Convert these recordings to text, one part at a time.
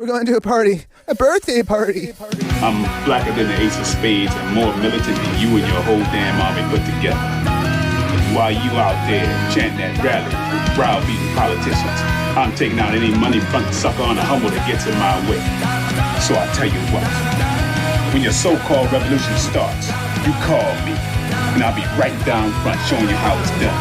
We're going to a party. A birthday party. I'm blacker than the ace of spades and more militant than you and your whole damn army put together. While you out there chanting at rallies with browbeating politicians, I'm taking out any money front sucker on the humble that gets in my way. So I tell you what, when your so-called revolution starts, you call me, and I'll be right down front showing you how it's done.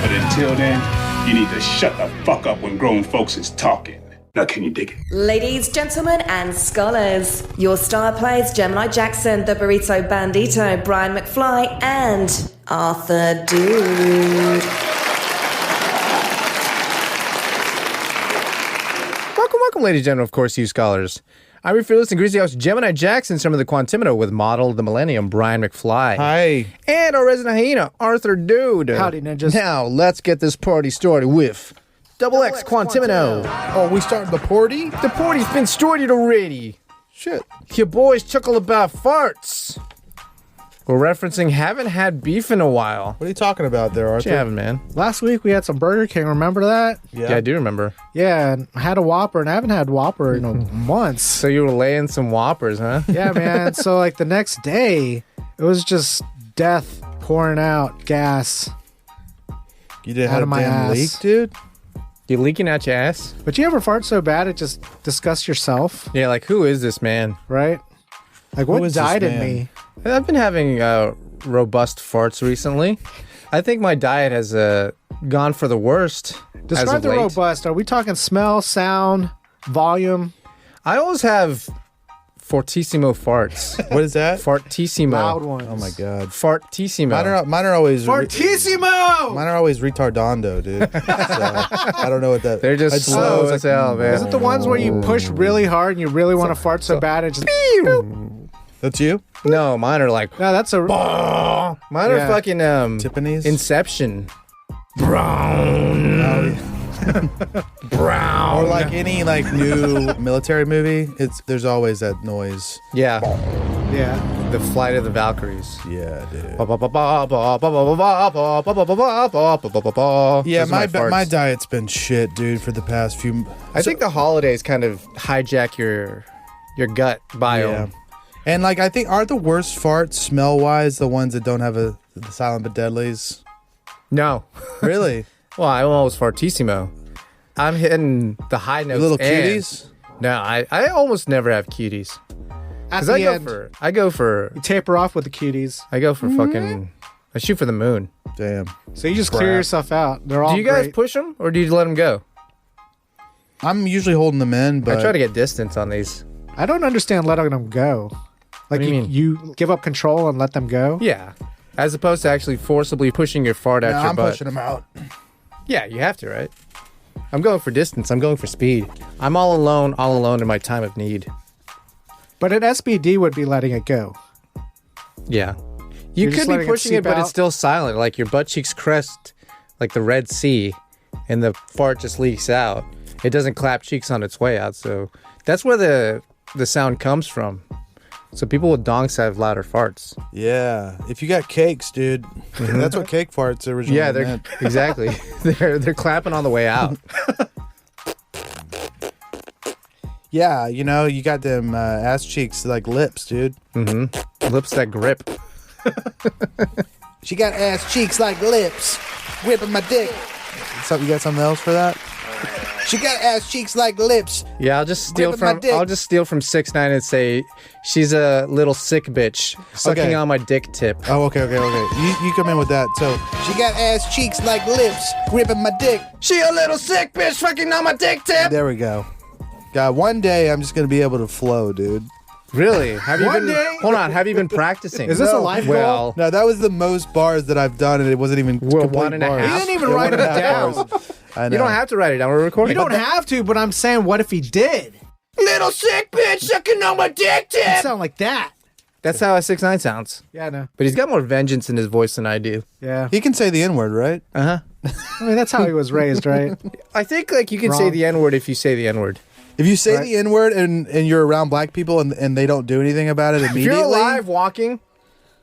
But until then, you need to shut the fuck up when grown folks is talking. Now can you dig it? Ladies, gentlemen, and scholars, your star players Gemini Jackson, the Burrito Bandito, Brian McFly, and Arthur Dude. Welcome, ladies and gentlemen, of course, you scholars. I'm your fearless and greasy host, Gemini Jackson, son of the Quantimino, with model of the millennium, Brian McFly. Hi. And our resident hyena, Arthur Dude. Howdy, ninjas. Now, let's get this party started with X Quantimino. Oh, we started the party? The party's been started already. Shit. Your boys chuckle about farts. We're referencing haven't had beef in a while. What are you talking about there, What Arthur? you having, man? Last week we had some Burger King. Remember that? Yeah, I do remember. Yeah, and I had a Whopper, and I haven't had Whopper in months. So you were laying some Whoppers, huh? Yeah, man. So like the next day, it was just death pouring out gas. You didn't Out have of a my damn ass. leak, dude? You leaking out your ass? But you ever fart so bad it just disgusts yourself, Yeah, like, who is this man? right? Like what is this died in man? me? I've been having robust farts recently. I think my diet has gone for the worst. as Describe of the late. robust. Are we talking smell, sound, volume? I always have fortissimo farts. What is that? Fartissimo. Loud ones. Oh my god. Fartissimo. Mine are always Fortissimo! mine are always retardando, dude. So, I don't know what that. They're just I slow was as hell, man. Is it the ones where you push really hard and you really want to fart so bad it just... That's you? No, mine are like... No, that's a... Mine are Yeah. fucking Tiffany's? Inception. Brown. Brown. Or like any like new military movie, there's always that noise. Yeah. Yeah. The Flight of the Valkyries. Yeah, dude. Yeah, Those are my farts. diet's been shit, dude, for the past few. I think the holidays kind of hijack your gut biome. Yeah. And like I think aren't the worst farts smell wise the ones that don't have the silent but deadlies? No. Really? Well, I'm almost fartissimo. I'm hitting the high notes. Little and- cuties? No, I almost never have cuties. At Because the I end, go for you taper off with the cuties. fucking, I shoot for the moon. Damn. So you just clear Crap. yourself out. They're all Do you guys great. push them or do you let them go? I'm usually holding them in, but I try to get distance on these. I don't understand letting them go. Like do you mean? you give up control and let them go? Yeah. As opposed to actually forcibly pushing your fart out no, your I'm butt. pushing them out. Yeah, you have to, right? I'm going for distance. I'm going for speed. I'm all alone in my time of need. But an SBD would be letting it go. Yeah. You You're just could be letting it pushing it, seep but it's out? still silent. Like your butt cheeks crest like the Red Sea and the fart just leaks out. It doesn't clap cheeks on its way out. So that's where the sound comes from. So people with donks have louder farts. Yeah. If you got cakes, dude, that's what cake farts originally Yeah, they're meant. exactly. they're clapping on the way out. Yeah, you know, you got them ass cheeks like lips, dude. Lips that grip. She got ass cheeks like lips, whipping my dick. So you got something else for that? She got ass cheeks like lips. Yeah, I'll just steal Whipping my from dick. I'll just steal from 6ix9ine and say she's a little sick bitch sucking Okay. on my dick tip. Oh, okay. You come in with that. So she got ass cheeks like lips, gripping my dick. She a little sick bitch fucking on my dick tip. There we go. God, one day I'm just gonna be able to flow, dude. Really? Have you One been? day? Hold on. Have you been practicing? Is this a life goal? Well, No, that was the most bars that I've done, and it wasn't even We're complete 1.5. bars. You didn't even Yeah, write it 1.5 down. bars. I know. you don't have to write it down. We're recording. You don't have to, but I'm saying, what if he did? little sick bitch sucking on my dick It tip. sound like that. That's how a 6ix9ine sounds. Yeah, I know. But he's got more vengeance in his voice than I do. Yeah. He can say the N-word, right? Uh huh. I mean, that's how he was raised, right? I think like you can say Wrong. the N word if you say the N word. If you say Right. the N-word and you're around black people and they don't do anything about it If immediately, you're alive walking,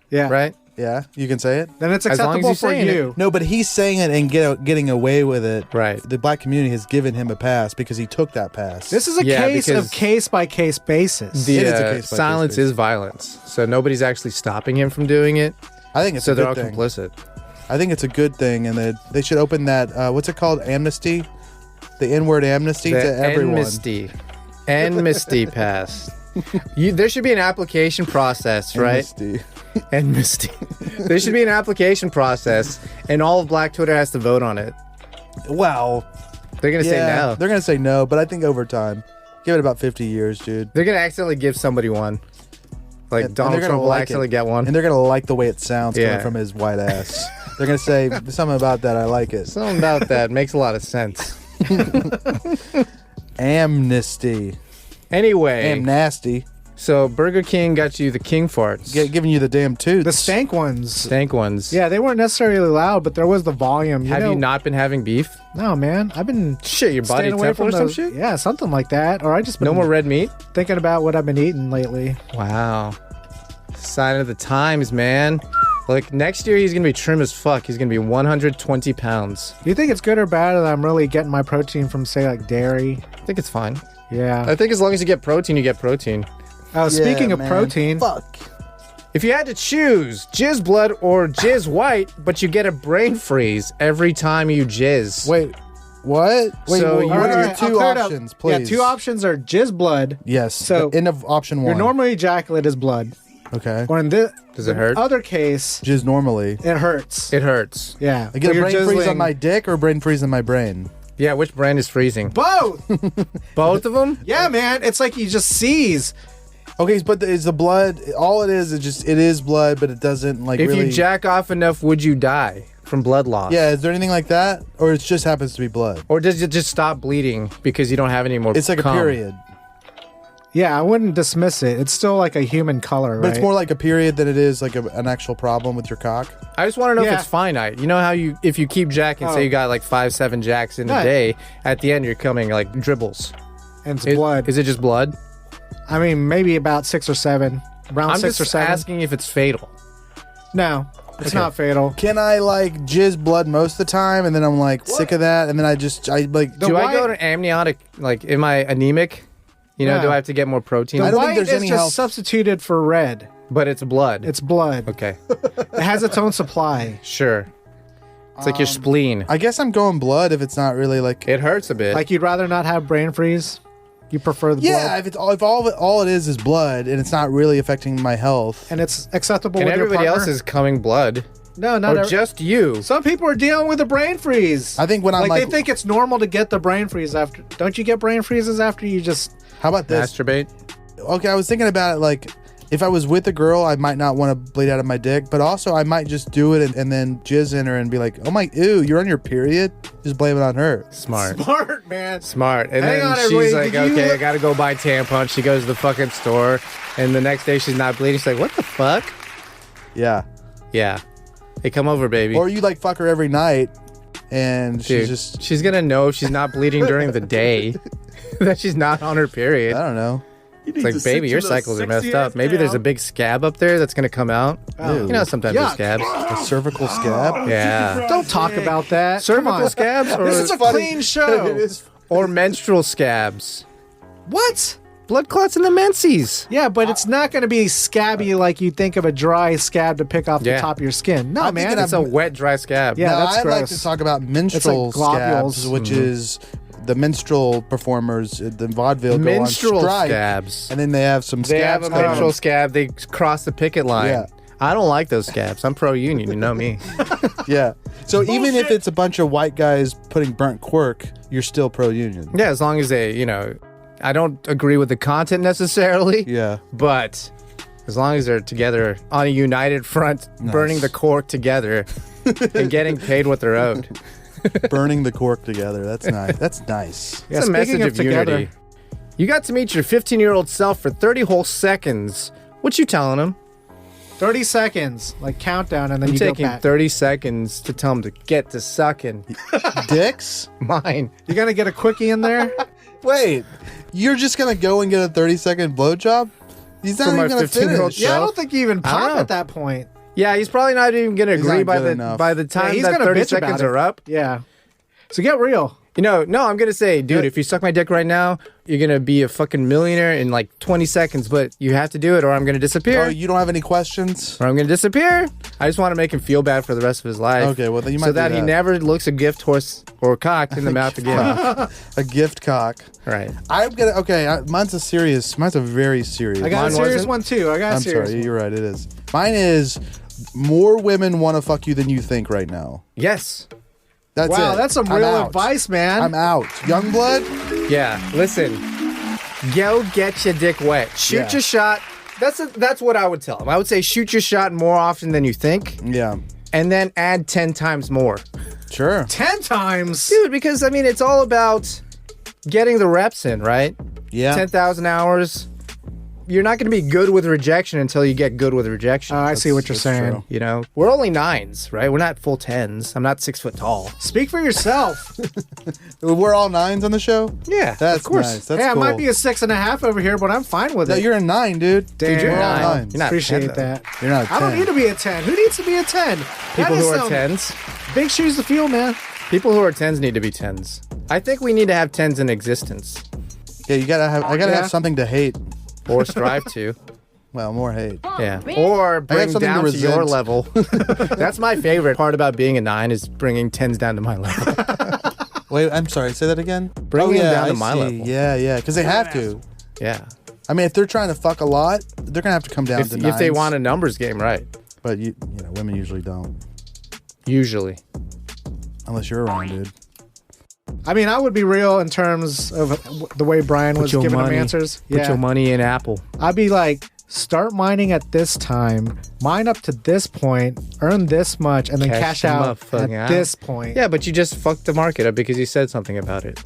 Yeah. right? Yeah, you can say it. Then it's As long as acceptable you're for saying you. No, but he's saying it and getting away with it. Right. The black community has given him a pass because he took that pass. This is a Yeah, case because of case-by-case basis. The It is a case-by-case silence basis. is violence, so nobody's actually stopping him from doing it. I think it's So a they're good all thing. complicit. I think it's a good thing, and they should open that. What's it called? Amnesty. The N-word amnesty to everyone. Amnesty pass. There should be an application process, right? Amnesty. Amnesty. There should be an application process, and all of Black Twitter has to vote on it. Well, They're gonna say no. They're gonna say no, but I think over time, give it about 50 years, dude. They're gonna accidentally give somebody one. Like And Donald they're gonna Trump will like accidentally it. get one. And they're gonna like the way it sounds Yeah. coming from his white ass. They're gonna say something about that. I like it. Something about that makes a lot of sense. Amnesty. Anyway, Nasty. so Burger King got you the king farts. Giving you the damn tooth. The stank ones. Stank ones. Yeah, they weren't necessarily loud, but there was the volume. Have know, you not been having beef? No, man. I've been Shit, your body staying away temple from or some those- shit? Yeah, something like that. Or I just been No more red meat? thinking about what I've been eating lately. Wow. Sign of the times, man. Like, next year he's gonna be trim as fuck. He's gonna be 120 pounds. Do you think it's good or bad that I'm really getting my protein from, say, like dairy? I think it's fine. Yeah. I think as long as you get protein, you get protein. Speaking of man. protein, Fuck. If you had to choose jizz blood or jizz white, but you get a brain freeze every time you jizz. Wait. What? Wait. So what you- are your Alright, I'll two clear it up. options, please? Yeah, two options are jizz blood. Yes. So, the end of option one. Your normal ejaculate is blood. Okay. Or in this Does it hurt? other case, Jizz normally. it hurts. It hurts. Yeah. I get But a you're brain freeze jizzling- on my dick or a brain freeze on my brain. Yeah, which brand is freezing? Both! Both of them? Yeah, man. It's like you just seize. Okay, but is the blood? All it is blood, but it doesn't like If really. you jack off enough, would you die from blood loss? Yeah, is there anything like that, or it just happens to be blood? Or does it just stop bleeding because you don't have any more It's like cum? a period, Yeah, I wouldn't dismiss it. It's still like a human color, right? but it's more like a period than it is like an actual problem with your cock. I just want to know Yeah. if it's finite. You know how if you keep jacking, Oh. say you got like 5-7 jacks in a Right. day, at the end you're coming like dribbles. and it's blood. Is it just blood? I mean, maybe about 6 or 7. Around I'm 6 or just 7. asking if it's fatal. No, it's Okay. not fatal. Can I like jizz blood most of the time, and then I'm like sick of that, and then I like The Do I white- go to amniotic? Like, am I anemic? You know, No. do I have to get more protein? I The don't think white there's is any just health- substituted for red. But it's blood. It's blood. Okay, It has its own supply. sure. It's like your spleen. I guess I'm going blood if it's not really like. It hurts a bit. Like you'd rather not have brain freeze. You prefer the Yeah, blood, if it's if all it is blood, and it's not really affecting my health. and it's acceptable and with your everybody partner. else is coming blood. No, not Or just you. Some people are dealing with a brain freeze. I think when I'm like like, they think it's normal to get the brain freeze after. Don't you get brain freezes after you just? how about this? Masturbate. Okay, I was thinking about it like if I was with a girl, I might not want to bleed out of my dick, but also I might just do it and then jizz in her and be like, oh my, ew, you're on your period? Just blame it on her. Smart. Smart man. Smart. And Hang then on, she's everybody, like, did you okay, I look- gotta go buy tampons. She goes to the fucking store, and the next day she's not bleeding. She's like, what the fuck? Yeah. Yeah. Hey, come over, baby. Or you like fuck her every night and she's Dude, just, she's gonna know if she's not bleeding during the day that she's not on her period. I don't know. It's like, baby, your cycles are messed up. Maybe there's a big scab up there that's gonna come out. Oh. You know, sometimes there's Yuck. scabs. A cervical scab? Yeah. Don't talk about that. Come Cervical on. scabs This is a funny. clean show. It is. or menstrual scabs. What? Blood clots in the menses. Yeah, but it's not going to be scabby like you think of a dry scab to pick off the Yeah. top of your skin. No, I'm man. thinking It's a wet, dry scab. Yeah, Now, that's I'd like gross. to talk about menstrual It's like globules. scabs, which is the minstrel performers, the vaudeville go Menstrual on strike, scabs. and then they have some They have scabs a come menstrual out. scab. They cross the picket line. Yeah. I don't like those scabs. I'm pro-union. You know me. Yeah. So even if it's a bunch of white guys putting burnt quirk, you're still pro-union. Yeah, as long as they, I don't agree with the content necessarily. Yeah. But as long as they're together on a united front, burning the cork together and getting paid what they're owed. Burning the cork together. That's nice. That's nice. Yeah, It's a speaking message of together, unity. You got to meet your 15-year-old self for 30 whole seconds. What you telling him? 30 seconds, like countdown, and then I'm you go taking back. 30 seconds to tell him to get to sucking. Dicks? Mine. You gonna get a quickie in there? Wait. You're just going to go and get a 30-second blowjob? He's not For my even going to 15-year-old finish. Yeah, I Self? don't think you even I don't pop know. at that point. Yeah, he's probably not even gonna He's agree not by good the enough. by the time he's that gonna 30 bitch about seconds it. are up. Yeah. So get real. You know, no, I'm gonna say, dude, if you suck my dick right now, you're gonna be a fucking millionaire in like 20 seconds. But you have to do it, or I'm gonna disappear. Oh, you don't have any questions? Or I'm gonna disappear. I just want to make him feel bad for the rest of his life. Okay, well then you might so do that he never looks a gift horse or cock in the mouth again. A gift cock. Right. I'm gonna. Okay, mine's a very serious. I got Mine a serious wasn't? one too. I got a I'm serious sorry, one. you're right. It is. Mine is more women want to fuck you than you think right now. Yes. That's Wow, it. that's some I'm real out. advice, man. I'm out. Youngblood. Yeah. Listen. Go get your dick wet. Shoot Yeah. your shot. That's what I would tell him. I would say shoot your shot more often than you think, Yeah. and then add 10 times more. Sure. 10 times. Dude, because I mean, it's all about getting the reps in, right? Yeah. 10,000 hours. You're not going to be good with rejection until you get good with rejection. I see what you're that's saying. true. You know, we're only 9s, right? We're not full 10s. I'm not 6 foot tall. Speak for yourself. We're all 9s on the show. Yeah, That's of course. nice. That's Hey, cool. I might be a 6.5 over here, but I'm fine with No, it. you're a 9, dude. Damn. Dude, you're We're all 9. 9s. You're not Appreciate 10, though. that. You're not a 10. I don't need to be a 10. Who needs to be a 10? People That is who are some 10s. Big shoes to fill, man. People who are 10s need to be 10s. I think we need to have 10s in existence Yeah, you gotta have. I gotta Yeah. have something to hate. or strive to. Well, more hate. Yeah. Or bring something to down to your resent. level. That's my favorite part about being a 9 is bringing 10s down to my level. Wait, I'm sorry. Say that again. Bring them down I to my see. level. Yeah, yeah. Because they have to. Yeah. I mean, if they're trying to fuck a lot, they're gonna have to come down to 9s. If they want a numbers game, right. But you know, women usually don't, Usually. unless you're around, dude. I mean, I would be real in terms of the way Brian was giving them answers. Put your money in Apple. I'd be like, start mining at this time, mine up to this point, earn this much, and then Cash cash the out motherfucking at out. this point. Yeah, but you just fucked the market up because you said something about it.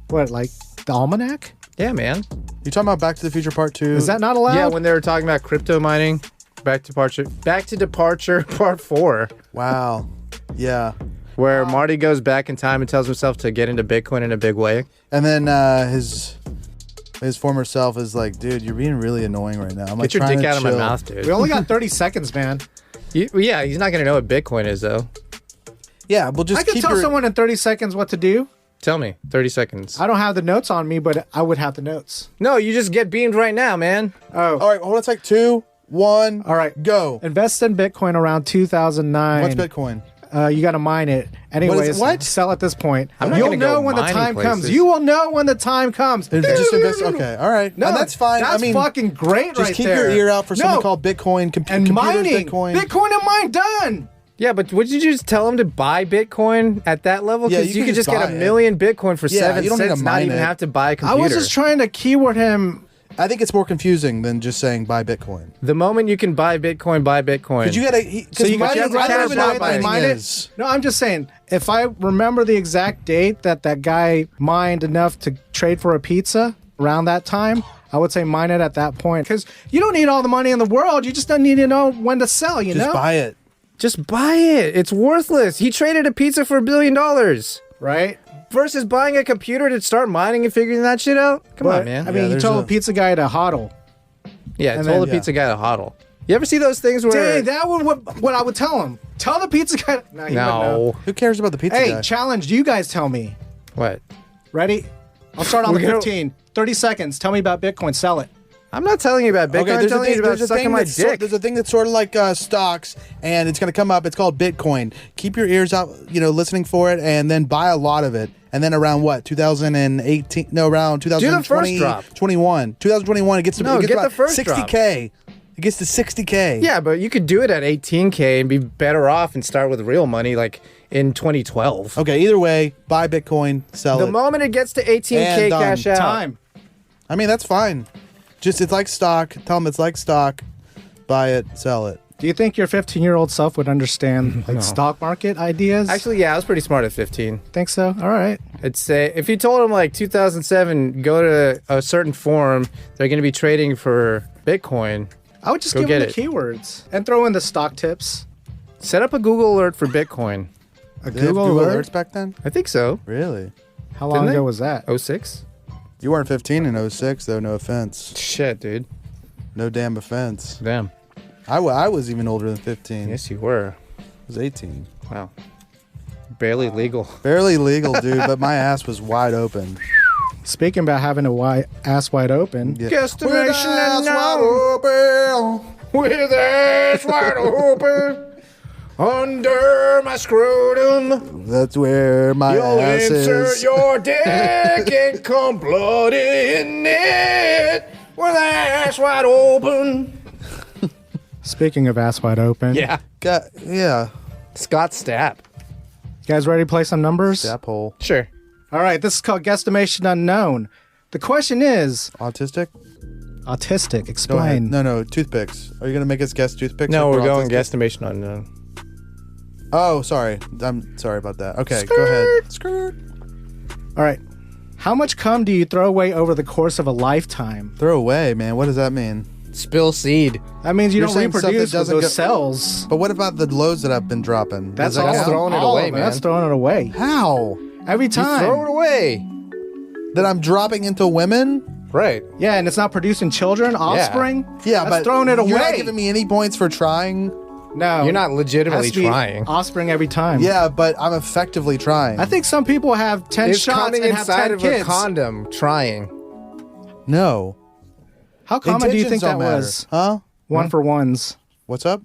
What, like the almanac? Yeah, man. You talking about Back to the Future Part 2? Is that not allowed? Yeah, when they were talking about crypto mining, back to departure part 4, Wow. Yeah. where Marty goes back in time and tells himself to get into Bitcoin in a big way. And then his former self is like, dude, you're being really annoying right now. I'm like, Get your trying dick to out of my chill. mouth, dude. We only got 30 seconds, man. Yeah, he's not gonna know what Bitcoin is though. Yeah, well, just I could keep tell your. someone in 30 seconds what to do. Tell me, 30 seconds. I don't have the notes on me, but I would have the notes. No, you just get beamed right now, man. Oh, All right, hold on. It's like 2, 1. all right. Go. Invest in Bitcoin around 2009. What's Bitcoin? You got to mine it. Anyways, What? sell at this point. I'm not You'll gonna go know when the mining time comes. places. You will know when the time comes. Just invest. Okay, all right. No, and that's fine. That's I mean, fucking great just right keep there. your ear out for something No, called Bitcoin. and computers, mining. Bitcoin. Bitcoin and mine done. Yeah, but would you just tell him to buy Bitcoin at that level? Yeah, Because you you can could just just get buy a it. million Bitcoin for Yeah, 7 you don't need cents, to not mine even it. have to buy a I computer. was just trying to keyword him. I think it's more confusing than just saying buy Bitcoin. The moment you can buy Bitcoin, buy Bitcoin. Because you gotta. So you mining, have to I don't cash even know out what by mining mine it? is. No, I'm just saying, if I remember the exact date that guy mined enough to trade for a pizza around that time, I would say mine it at that point. Because you don't need all the money in the world. You just don't need to know when to sell, you Just know? buy it. Just buy it. It's worthless. He traded a pizza for $1 billion Right? versus buying a computer to start mining and figuring that shit out. Come But, on, man. I mean, you there's told a- the pizza guy to hodl. yeah, and told then- the pizza guy to hodl. You ever see those things where? Dang, that would what I would tell him. Tell the pizza guy. No. he wouldn't know. No. Who cares about the pizza Hey, guy? challenge. You guys tell me. What? Ready? I'll start on We're the gonna- 15. 30 seconds. Tell me about Bitcoin. Sell it. I'm not telling you about Bitcoin. I'm telling you about sucking my dick. There's a thing that's sort of like stocks, and it's going to come up. It's called Bitcoin. Keep your ears out, listening for it, and then buy a lot of it. And then around what? 2018? No, around 2020. drop. 2021. It gets to No, it gets get about the first 60K. It gets to 60K. Yeah, but you could do it at 18K and be better off and start with real money like in 2012. Okay. Either way, buy Bitcoin, sell The it. moment it gets to 18K, And done. cash out. Time. I mean, that's fine. Just it's like stock. Tell them it's like stock. Buy it, sell it. Do you think your 15-year-old self would understand like stock market ideas? Actually, yeah, I was pretty smart at 15. think so. All right. I'd say if you told him like 2007, go to a certain forum, they're going to be trading for Bitcoin. I would just Go give him get the keywords and throw in the stock tips. Set up a Google alert for Bitcoin. A Did they have Google Google alert. alerts back then? I think so. Really? How long Didn't ago they? was that? 06? You weren't 15 in 06, though. No offense. Shit, dude. No damn offense. Damn. I was even older than 15. Yes, you were. I was 18. Wow. Barely legal. Barely legal, dude, but my ass was wide open. Speaking about having a ass wide open. Yeah. Guestimation Unknown. With ass wide open. Under my scrotum. That's where my You'll ass insert is. your dick and come blood in it. With ass wide open. Speaking of ass wide open. Yeah. Yeah. Scott Stapp. You guys ready to play some numbers? Sap hole. Sure. All right, this is called Guestimation Unknown. The question is, Autistic? autistic, Go ahead. explain. No, toothpicks. Are you going to make us guess toothpicks? No, if we're going autistic? guesstimation unknown. Oh, sorry. I'm sorry about that. Okay, go ahead. Skirt. All right. How much cum do you throw away over the course of a lifetime? Throw away, man. What does that mean? Spill seed. That means you You're don't saying stuff that reproduce with doesn't those go- cells. But what about the loads that I've been dropping? That's Does that all. count? throwing it all away, of That's man. throwing it away. How? Every time. Throw it away. That I'm dropping into women? Right. Yeah, and it's not producing children, offspring. Yeah, That's but throwing it away. You're not giving me any points for trying. No, You're not legitimately Has to be trying. Offspring every time. Yeah, but I'm effectively trying. I think some people have 10 It's shots coming and have inside 10 of kids. a condom. Trying. No. How common do you Intentions think that don't matter. was? Huh? One for ones. What's up?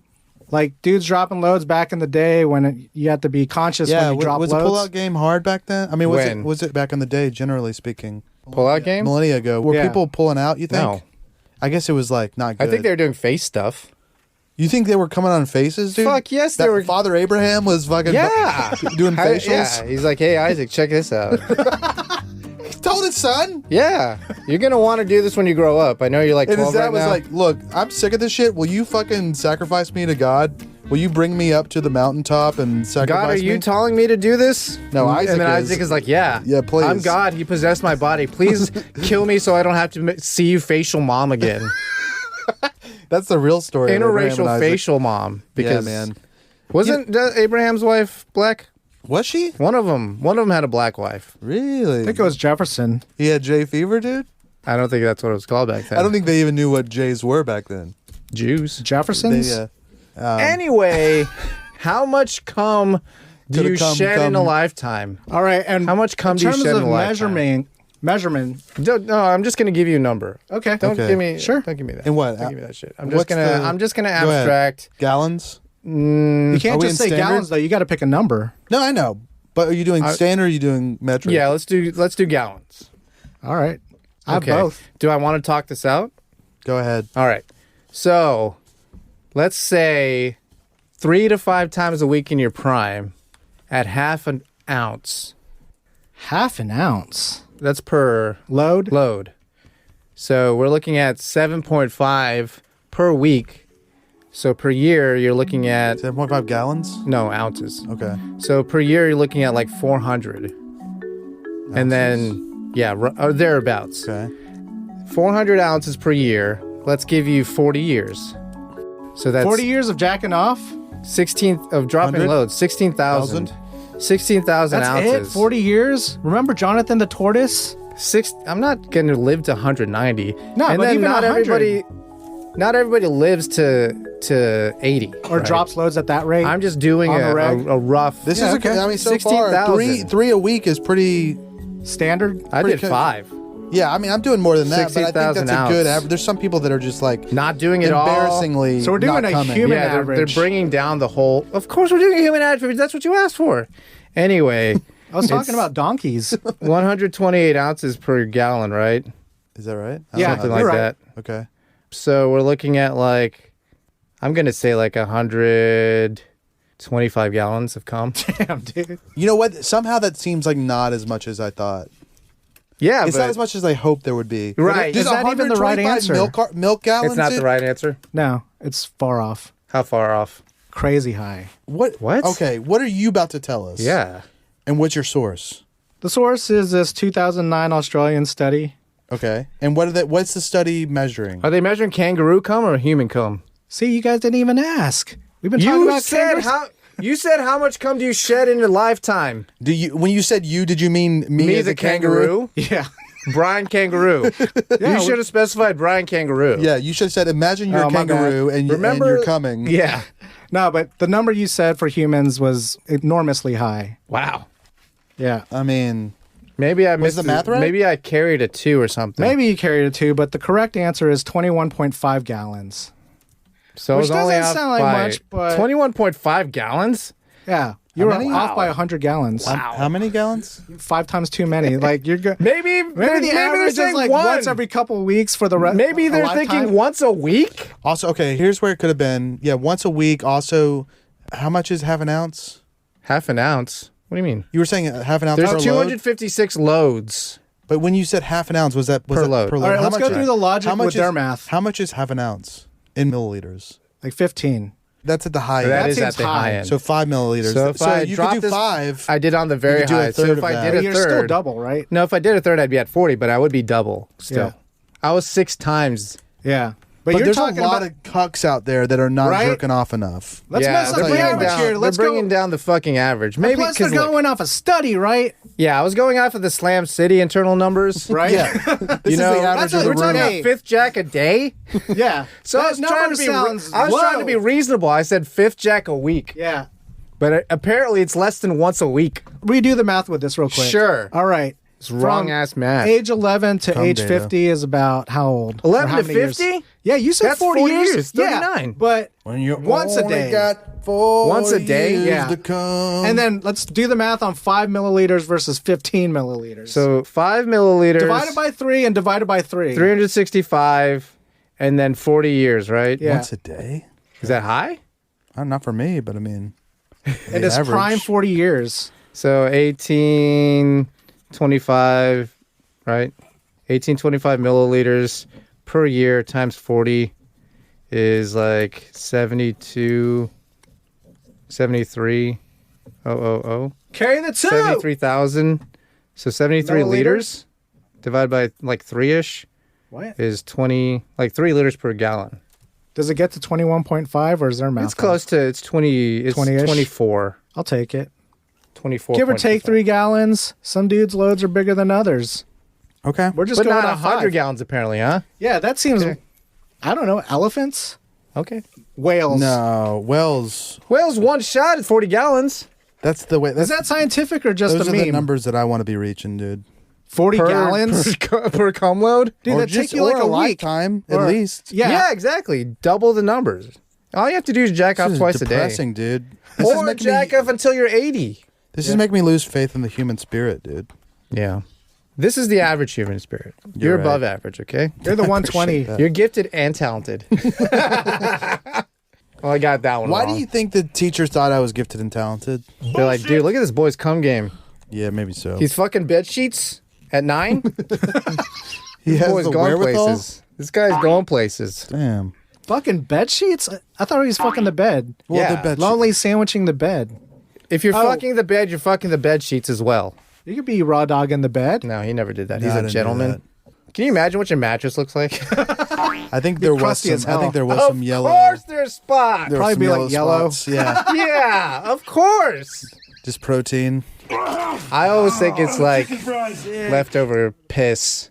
Like dudes dropping loads back in the day when you had to be conscious Yeah, when you drop was the loads. pullout game hard back then? I mean, When? was it back in the day, generally speaking? Pull-out game? Millennia ago. Were Yeah. people pulling out, you think? No. I guess it was like not good. I think they were doing face stuff. You think they were coming on faces, dude? Fuck yes, they That were. Father Abraham was fucking Yeah. doing How- facials. Yeah. He's like, hey, Isaac, check this out. He told his son. Yeah. You're going to want to do this when you grow up. I know you're like And his 12 dad right was now. like, look, I'm sick of this shit. Will you fucking sacrifice me to God? Will you bring me up to the mountaintop and sacrifice God, are you me? telling me to do this? No, Isaac And then is. Isaac is like, yeah. Yeah, please. I'm God. He possessed my body. Please kill me so I don't have to see you facial mom again. That's the real story. of Abraham and Interracial Isaac. facial mom. Because Yeah, man. Wasn't Abraham's wife black? Was she? One of them had a black wife. Really? I think it was Jefferson. He had Jay fever, dude? I don't think that's what it was called back then. I don't think they even knew what Jays were back then. Jews. Jefferson's? They, Anyway, how much cum do To the you cum, shed in a cum. lifetime? All right, and How much cum in do you terms shed in of a lifetime? measurement. No, I'm just gonna give you a number. Okay. Don't Okay. give me. Sure. Don't give me that. And what? Don't give me that shit. I'm What's just gonna. the- I'm just gonna Go ahead. abstract. Gallons? You Are can't we just in say standard? gallons though. You got to pick a number. No, I know. But are you doing standard or are you doing metric? Yeah, let's do gallons. All right. I have Okay. both. Do I want to talk this out? Go ahead. All right. So, let's say 3 to 5 times a week in your prime, at half an ounce. Half an ounce. That's per Load? load. So we're looking at 7.5 per week. So per year, you're looking at 7.5 gallons? no ounces. Okay. So per year, you're looking at like 400, and then yeah, or thereabouts. Okay. 400 ounces per year. Let's give you 40 years. So that's 40 years of jacking off? 16 of dropping 100? loads. 16,000. 16,000 That's ounces. it? 40 years? Remember Jonathan the Tortoise? I'm not going to live to 190. No, and but then even not 100. everybody lives to 80 Or right? drops loads at that rate? I'm just doing On the reg? a rough. This Yeah, is okay. I mean, so far, 16,000. three a week is pretty. Standard? I pretty did good. 5. Yeah, I mean, I'm doing more than that, but I think 60,000 that's a good ounce. average. There's some people that are just like Not doing it all. embarrassingly. So we're doing not a coming. human- Yeah, they're average. bringing down the whole. Of course, we're doing a human average. That's what you asked for. Anyway, I was talking It's- about donkeys. 128 ounces per gallon, right? Is that right? Yeah, Something you're like right. that. Okay. So we're looking at like, I'm gonna say like 125 gallons of cum. Damn, dude. You know what? Somehow that seems like not as much as I thought. Yeah, It's but not as much as I hoped there would be. Right. Just Is that even the right 125 answer? Milk gallons? it's not the dude? right answer. No, it's far off. How far off? Crazy high. What? What? Okay. What are you about to tell us? Yeah. And what's your source? The source is this 2009 Australian study. Okay. And what's the study measuring? Are they measuring kangaroo cum or human cum? See, you guys didn't even ask. We've been talking about kangaroos. You said how much cum do you shed in a lifetime? When you said you, did you mean me, as the a kangaroo? Yeah. Brian Kangaroo. You should have specified Brian Kangaroo. Yeah, you should have said, imagine you're a my kangaroo and you're coming. Yeah. No, but the number you said for humans was enormously high. Wow. Yeah. I mean, Maybe I missed the math right? Maybe I carried a 2 or something. Maybe you carried a 2, but the correct answer is 21.5 gallons. So Which it was only doesn't off sound like by much, but- 21.5 gallons? Yeah. You were many? off by 100 gallons. how many gallons? 5 times too many. Like you're good. Maybe Maybe they're the average is saying like one. once every couple of weeks for the rest. Maybe they're thinking once a week? Also, okay, here's where it could have been. Yeah, once a week. Also, how much is half an ounce? Half an ounce? What do you mean? You were saying half an ounce per There's load? 256 loads. But when you said half an ounce, was that Per that load. per load? All right, How let's much go through the logic how much with is- their math. How much is half an ounce in milliliters? Like 15. That's at the high That end. is seems at the high. high end. So 5 milliliters. So if I you drop could do this, 5. I did on the very could do a high. So third if of I that. did But a you're third, still double, right? no, if I did a third, I'd be at 40, but I would be double still. Yeah. I was 6 times. Yeah. But you're there's a talking lot about. of cucks out there that are not Right? jerking off enough. Let's mess up they're the bringing average down, here. Let's they're bringing go. down the fucking average. Maybe Plus, they're because going off a study, right? yeah, I was going off of the Slam City internal numbers. Right? Yeah. This is the average that's of what the we're talking room. about. Yeah, 5th jack a day. Yeah. So I That was trying number to be. sounds I was trying to be low. reasonable. I said 5th jack a week, Yeah. but apparently it's less than once a week. Redo the math with this real quick. Sure. All right. It's wrong From ass math. Age 11 to Dumb age data. 50 is about how old? 11 Or how to many years? 50? Yeah, you said That's 40 40 years. years, 39. Yeah, but When you once a only day. got 4 Once a day? years Yeah. to come. And then let's do the math on 5 milliliters versus 15 milliliters. So 5 milliliters divided by 3 and divided by 3. 365, and then 40 years, right? Yeah. once a day? Is that high? Not for me, but I mean, And it's prime 40 years. So 1825, right? 1825 milliliters per year times 40 is like 72, 73, Carry the 2. 73,000. So 73 Milliliters? liters divided by like 3-ish What? is 20, like 3 liters per gallon. Does it get to 21.5 or is there math? It's close to, it's 20, it's 20-ish? 24. I'll take it. 24. Give or take 3 gallons. Some dudes' loads are bigger than others. okay. We're just But going not on 100 5. gallons apparently, huh? Yeah, that seems. Okay. I don't know. Elephants, Okay. whales. No, Wells. Whales one shot at 40 gallons. That's the way. Is That's, that scientific or just those a are meme? the numbers that I want to be reaching, dude. 40 gallons. per cum load? Dude, Or that just take you like or a week. lifetime, Or- at least. Yeah. Exactly. Double the numbers. All you have to do is jack off This is twice a day. depressing, dude. This is Or making jack me, off until you're 80. This is making me lose faith in the human spirit, dude. Yeah. This is the average human spirit. You're right. above average, okay? You're the 120. that. You're gifted and talented. Well, I got that one Why wrong. do you think the teachers thought I was gifted and talented? They're like, dude, look at this boy's cum game. Yeah, maybe so. He's fucking bed sheets at 9. he has Boy's the going wherewithal. places. This guy's going places. Damn. Fucking bed sheets? I thought he was fucking the bed. Well, Yeah. the bed Lonely sandwiching the bed. If you're Oh. fucking the bed, you're fucking the bed sheets as well. You could be raw dog in the bed. No, he never did that. No, He's I a didn't do gentleman. Can you imagine what your mattress looks like? I think there was crusty some. as I hell. think there was Of some yellow. course there's spots. There were Probably some be like yellow. spots. Yeah, Yeah, of course. just protein. I always think it's like leftover piss.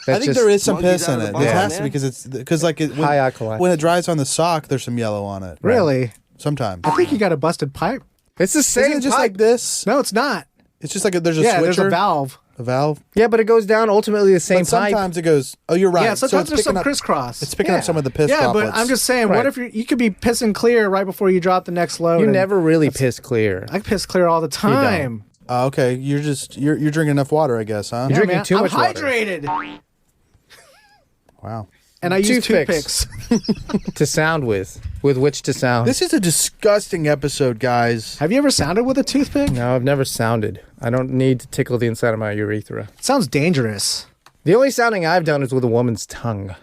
I think there is some piss in out of it. the There bottle, has to man. because like it, High alkaline. when it dries on the sock, there's some yellow on it. Really? Sometimes. I think you got a busted pipe. It's the Isn't same it just pipe. like this? No, it's not. It's just like there's a Yeah, switcher. there's a valve. A valve. Yeah, but it goes down ultimately the same But sometimes it goes. Oh, you're right. Yeah, sometimes it's there's some picking up- crisscross. It's picking up some of the piss Yeah, droplets. but I'm just saying, Right. what if you could be pissing clear right before you drop the next load? pipe. You and never really piss clear. I piss clear all the time. Okay, you're drinking enough water, I guess, huh? Yeah, drinking man, too I'm much water. hydrated. Wow. And I use Toothpicks. toothpicks. To sound with which to sound. This is a disgusting episode, guys. Have you ever sounded with a toothpick? No, I've never sounded. I don't need to tickle the inside of my urethra. It sounds dangerous. The only sounding I've done is with a woman's tongue.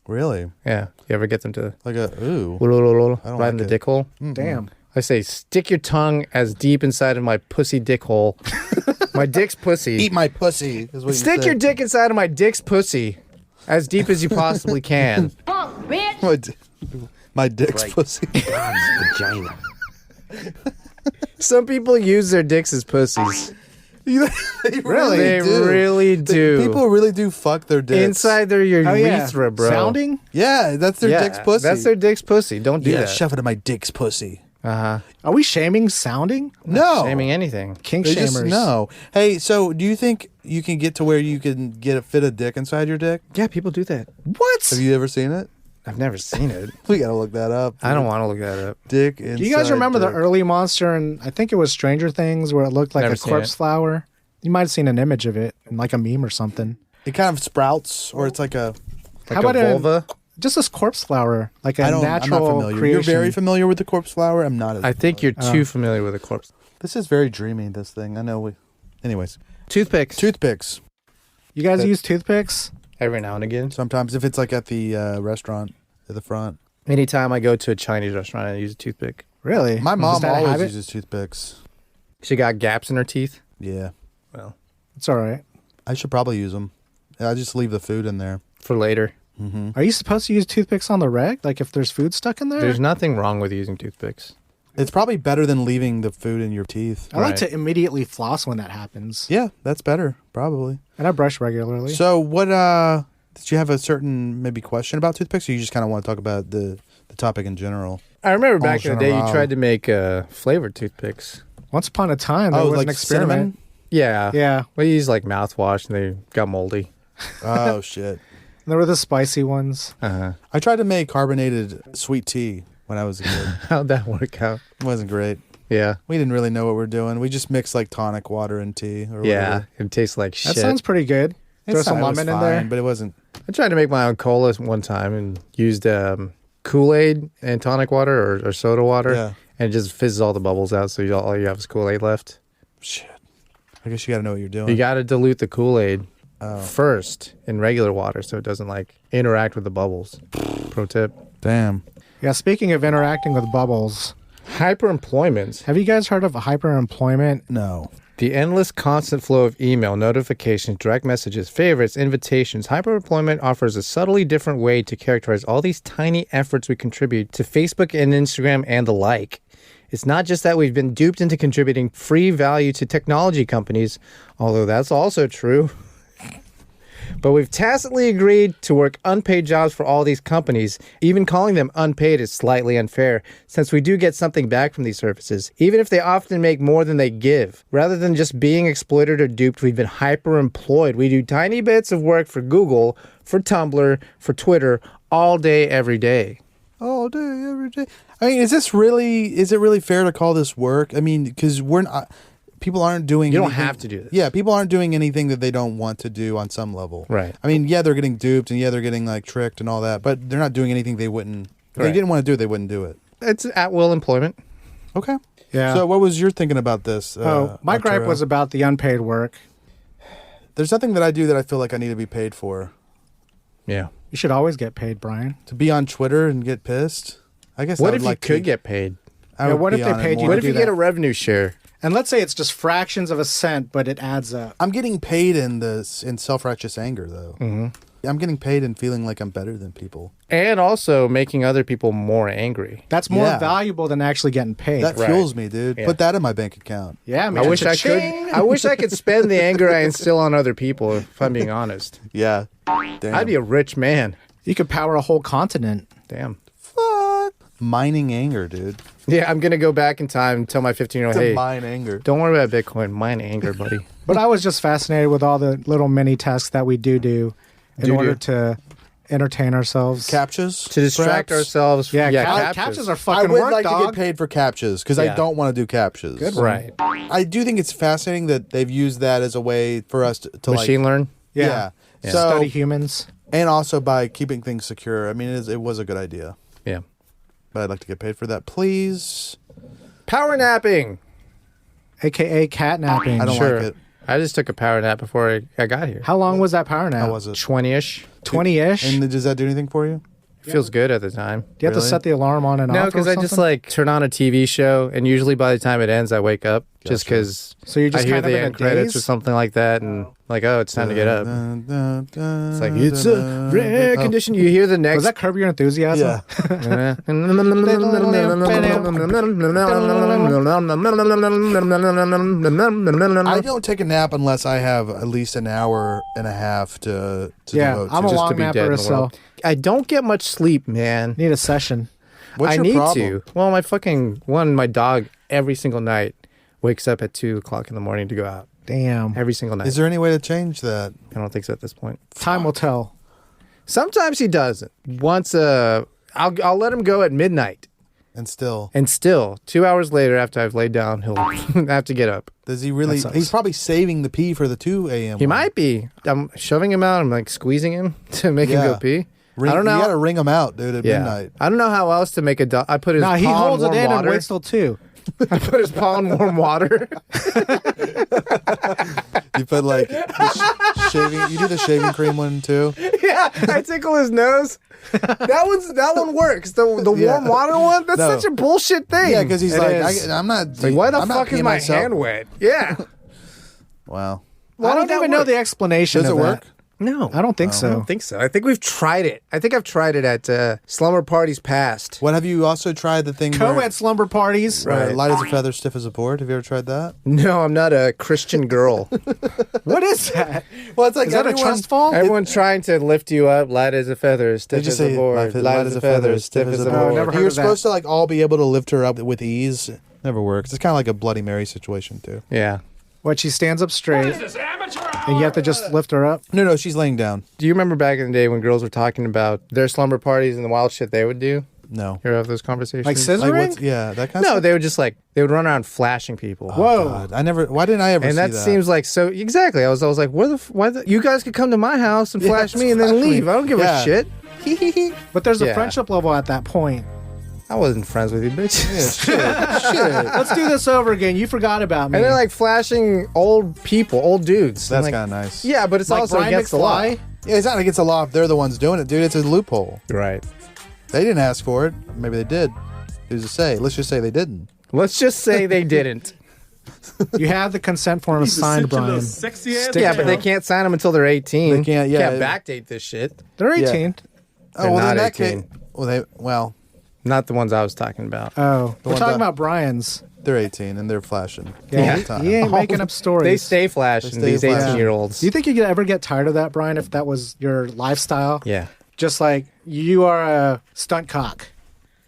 Really? Yeah. You ever get them to Like a ooh. right in like the it. dick hole? Damn. I say, stick your tongue as deep inside of my pussy dick hole. My dick's pussy. Eat my pussy. Is what you Stick said. your dick inside of my dick's pussy as deep as you possibly can. My dick's pussy. Vagina. Some people use their dicks as pussies. They Really? They do. really do. People really do fuck their dicks. Inside their urethra, bro. Sounding? Yeah, that's their dick's pussy. That's their dick's pussy. Don't do Yeah, that. shove it in my dick's pussy. Are we shaming sounding? No. Shaming anything. Kink They shamers. just no. Hey, so do you think you can get to where you can get a fit of dick inside your dick? Yeah, people do that. What? Have you ever seen it? I've never seen it. We gotta look that up. I don't want to look that up. Dick inside. Do you guys remember the dick. early monster and I think it was Stranger Things where it looked like Never a seen corpse it. flower? You might have seen an image of it in like a meme or something. It kind of sprouts, or it's like a. Like How about a vulva? Just this corpse flower, like a I'm natural not familiar. creation. You're very familiar with the corpse flower. I'm not. As I think you're too familiar with a corpse. This is very dreamy. This thing. I know. Anyways, Toothpicks. toothpicks. You guys use toothpicks? Every now and again. Sometimes if it's like at the restaurant at the front. Anytime I go to a Chinese restaurant, I use a toothpick. Really? My Is mom that a always habit? uses toothpicks. She got gaps in her teeth. Yeah, Well, It's all right. I should probably use them. I just leave the food in there. for later. Are you supposed to use toothpicks on the reg? Like if there's food stuck in there? There's nothing wrong with using toothpicks. It's probably better than leaving the food in your teeth. I like Right. to immediately floss when that happens. Yeah, that's better, probably. And I brush regularly. So what did you have a certain maybe question about toothpicks, or you just kind of want to talk about the topic in general? I remember back in the day, you general. tried to make flavored toothpicks. Once upon a time, there was like an experiment. cinnamon? Yeah. Yeah. We used like mouthwash and they got moldy. Oh shit. There were the spicy ones. I tried to make carbonated sweet tea when I was a kid. How'd that work out? It wasn't great. Yeah. We didn't really know what we're doing. We just mixed like tonic water and tea or Yeah. whatever. It tastes like shit. That sounds pretty good. Throw some It was lemon in there. fine, but it wasn't. I tried to make my own cola one time and used Kool-Aid and tonic water or soda water. Yeah. And it just fizzes all the bubbles out, so all you have is Kool-Aid left. Shit. I guess you got to know what you're doing. You got to dilute the Kool-Aid first in regular water so it doesn't like interact with the bubbles. Pro tip. Damn. Yeah, speaking of interacting with bubbles, Hyperemployment. have you guys heard of hyperemployment? No. The endless constant flow of email, notifications, direct messages, favorites, invitations. Hyperemployment offers a subtly different way to characterize all these tiny efforts we contribute to Facebook and Instagram and the like. It's not just that we've been duped into contributing free value to technology companies, although that's also true. But we've tacitly agreed to work unpaid jobs for all these companies. Even calling them unpaid is slightly unfair, since we do get something back from these services, even if they often make more than they give. Rather than just being exploited or duped, we've been hyper-employed. We do tiny bits of work for Google, for Tumblr, for Twitter, all day, every day. All day, every day. I mean, is it really fair to call this work? I mean, because we're not, people aren't doing You don't anything- have to do this. Yeah, people aren't doing anything that they don't want to do on some level. Right. I mean, yeah, they're getting duped and yeah, they're getting like tricked and all that, but they're not doing anything they wouldn't, if they Right. didn't want to do it, they wouldn't do it. It's at-will employment. Okay. Yeah. So what was your thinking about this? My gripe Arturo? was about the unpaid work. There's nothing that I do that I feel like I need to be paid for. Yeah. You should always get paid, Brian. To be on Twitter and get pissed? I guess I What would if like you could to, get paid? I Yeah, would what be if they on it paid you more. What to if do you get that? a revenue share? And let's say it's just fractions of a cent, but it adds up. I'm getting paid in self-righteous anger, though. Mm-hmm. I'm getting paid and feeling like I'm better than people. And also making other people more angry. That's more Yeah. valuable than actually getting paid. That Right. fuels me, dude. Yeah. Put that in my bank account. yeah, man. I wish I could. Cha-ching! I wish I could spend the anger I instill on other people. If I'm being honest, Yeah. Damn. I'd be a rich man. You could power a whole continent. Damn. Fuck. Mining anger, dude. Yeah, I'm gonna go back in time and tell my 15-year-old, To hey, mine anger. don't worry about Bitcoin. Mine anger, buddy. But I was just fascinated with all the little mini tasks that we do in order to entertain ourselves. Captchas? To distract perhaps? ourselves. Yeah, captchas. captures are I fucking would work, like dog. to get paid for captchas because I Yeah. don't want to do captchas. Good. Right. I do think it's fascinating that they've used that as a way for us to Machine learn. Yeah. Yeah. So, Study humans. and also by keeping things secure. I mean, it was a good idea. Yeah. But I'd like to get paid for that, please. Power napping. AKA catnapping. I don't Sure. like it. I just took a power nap before I got here. How long was that power nap? How was it? 20-ish. 20-ish? And does that do anything for you? Feels good at the time. Do you have to Really? set the alarm on and No, off? because I just like turn on a TV show, and usually by the time it ends, I wake up. just because So you're just I hear kind of the in a end credits or daze? something like that, and like, oh, it's time to get up. It's like it's a rare condition. You hear the next. Was that Curb Your Enthusiasm? Yeah. I don't take a nap unless I have at least an hour and a half to Yeah, devote I'm a to. long to be dead napper, in the so world. I don't get much sleep, man. need a session. What's I your need problem? to. Well, my dog every single night wakes up at 2:00 in the morning to go out. Damn. Every single night. Is there any way to change that? I don't think so at this point. Time will tell. Sometimes he doesn't. Once I'll let him go at midnight, And still, and still 2 hours later after I've laid down, he'll have to get up. does he really? That sucks. He's probably saving the pee for the 2 a.m. He one. might be. I'm shoving him out. I'm like squeezing him to make him Yeah. go pee. Ring, I don't know. You got to ring him out, dude, at Yeah. midnight. I don't know how else to make a dog. I put his Nah, he paw holds in it warm in water. and waits till 2. I put his paw in warm water. You put like shaving. You do the shaving cream one too. Yeah, I tickle his nose. That one works. The Yeah. warm water one. That's No. such a bullshit thing. Yeah, because he's It like, is. I'm not. like, why the I'm not fuck is peeing my myself. hand wet? Yeah. Wow. I don't even know the explanation Does of it that. work? No, I don't think I so. don't think so. I think we've tried it. I think I've tried it at slumber parties past. What have you also tried? The thing where Co-ed slumber parties. right, light as a feather, stiff as a board. Have you ever tried that? No, I'm not a Christian girl. What is that? Well, it's like Is that a trust fall? Everyone's trying to lift you up, light as a feather, stiff They just as say a board, light as a feather, stiff as a board. board. Never heard You're of that. supposed to like all be able to lift her up with ease. Never works. It's kind of like a Bloody Mary situation too. Yeah. What, she stands up straight and you have to just lift her up? No, she's laying down. Do you remember back in the day when girls were talking about their slumber parties and the wild shit they would do? No. You ever have those conversations? Like scissoring? Like what's, yeah, that kind of No, stuff. they would just they would run around flashing people. Whoa. God, I never. Why didn't I ever And see that that? seems like so exactly. I was like, why you guys could come to my house and flash me and then flash me. leave. I don't give Yeah. a shit. But there's a Yeah. friendship level at that point. I wasn't friends with you, bitch. Yeah, shit. Let's do this over again. You forgot about me. And they're like flashing old people, old dudes. That's I'm like, kind of nice. Yeah, but it's Like also Brian against the law. McFly? Yeah, it's not against the law if they're the ones doing it, dude. It's a loophole. Right. They didn't ask for it. Maybe they did. Who's to say? Let's just say they didn't. Let's just say they didn't. You have the consent form signed, Brian. Yeah, but they can't sign them until they're 18. They can't, yeah. Can't backdate this shit. They're 18. Oh, well, not in that 18. case, well, Not the ones I was talking about. Oh, we're one talking that- about Brian's. they're 18 and they're flashing Yeah, all the time. he ain't making up stories. They stay flashing, They stay these flashing. 18-year-olds. Do you think you could ever get tired of that, Brian, if that was your lifestyle? Yeah. Just like you are a stunt cock.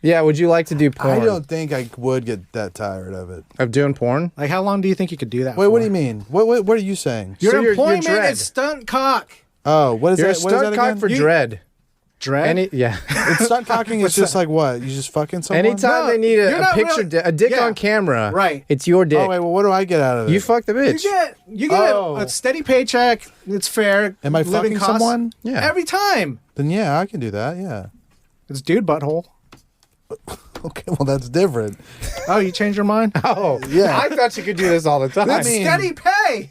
Yeah, would you like to do porn? I don't think I would get that tired of it. Of doing porn? Like, how long do you think you could do that Wait, for? what do you mean? What are you saying? Your So you're employment dread. is stunt cock. Oh, what is You're a that? What is that stunt cock again? for dread. Dread? Yeah. It's stunt cocking is just like what? You just fucking someone? Anytime No, they need you're a not picture, really- a dick Yeah. on camera, Right. It's your dick. Oh wait, well, what do I get out of it? You fuck the bitch. You get Oh. a steady paycheck. It's fair. Am I living fucking costs. someone? Yeah. Every time. Then yeah, I can do that. Yeah. It's dude butthole. Okay, well that's different. Oh, you changed your mind? Oh, Yeah. I thought you could do this all the time. I mean- Steady pay.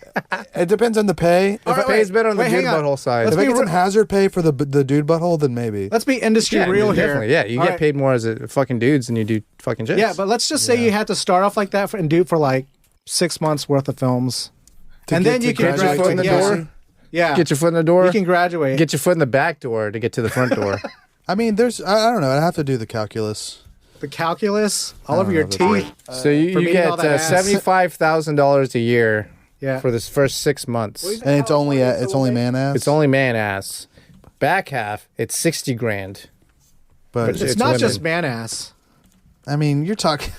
It depends on the pay. if it pays better on the wait, dude hang on. butthole side. Let's If I be get some real- hazard pay for the dude butthole, then maybe. Let's be industry real here. definitely. Yeah, you All get right. paid more as a fucking dudes than you do fucking chicks. Yeah, but let's just say you had to start off like that and do it for like 6 months worth of films. And then you can get your foot in the graduate. door. Yeah. Get your foot in the door. You can graduate. Get your foot in the back door to get to the front door. I mean, there's I don't know. I have to do the calculus. the calculus all over don't your know if it's teeth. So you for get being all that ass. $75,000 a year Yeah. for this first 6 months. And it's only man ass. It's only man ass. Back half, it's 60 grand. but It's, it's not women. just man ass. I mean, you're talking.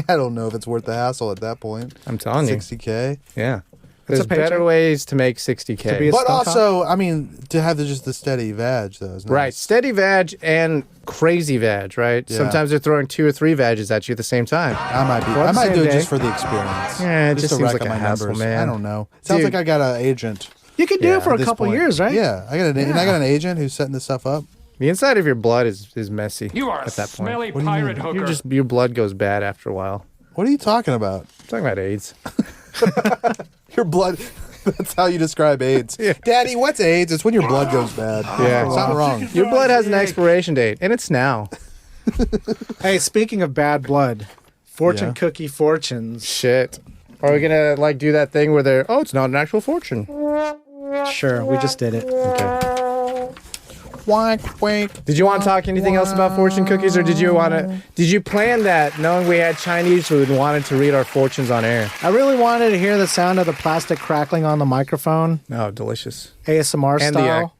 I don't know if it's worth the hassle at that point. I'm telling you. 60K. Yeah. It's There's a paycheck. better ways to make 60K. To be a But stunt also, I mean, to have just the steady vag though. Is nice. Right. Steady vag and crazy vag, right? Yeah. Sometimes they're throwing 2 or 3 vages at you at the same time. I might be. For the I might same do it day. just for the experience. Yeah, it just to seems rack like up a my hassle, numbers. man. I don't know. Sounds Dude. like I got an agent. You can do Yeah, it for at a this couple point. years, right? Yeah, I got an agent who's setting this stuff up. The inside of your blood is messy. You are at a that point. smelly pirate hooker. Your blood goes bad after a while. What are you talking about? I'm talking about AIDS. Your blood. That's how you describe AIDS. Daddy, what's AIDS? It's when your blood goes bad. Yeah. Something wrong. Your blood has an expiration date, and it's now. Hey, speaking of bad blood, fortune Yeah. cookie fortunes. Shit. Are we gonna like do that thing where they're, oh, it's not an actual fortune? Sure, we just did it. Okay. Wank, wink. Did you want to talk anything else about fortune cookies, or did you plan that knowing we had Chinese food and wanted to read our fortunes on air? I really wanted to hear the sound of the plastic crackling on the microphone. Oh, delicious. ASMR And style.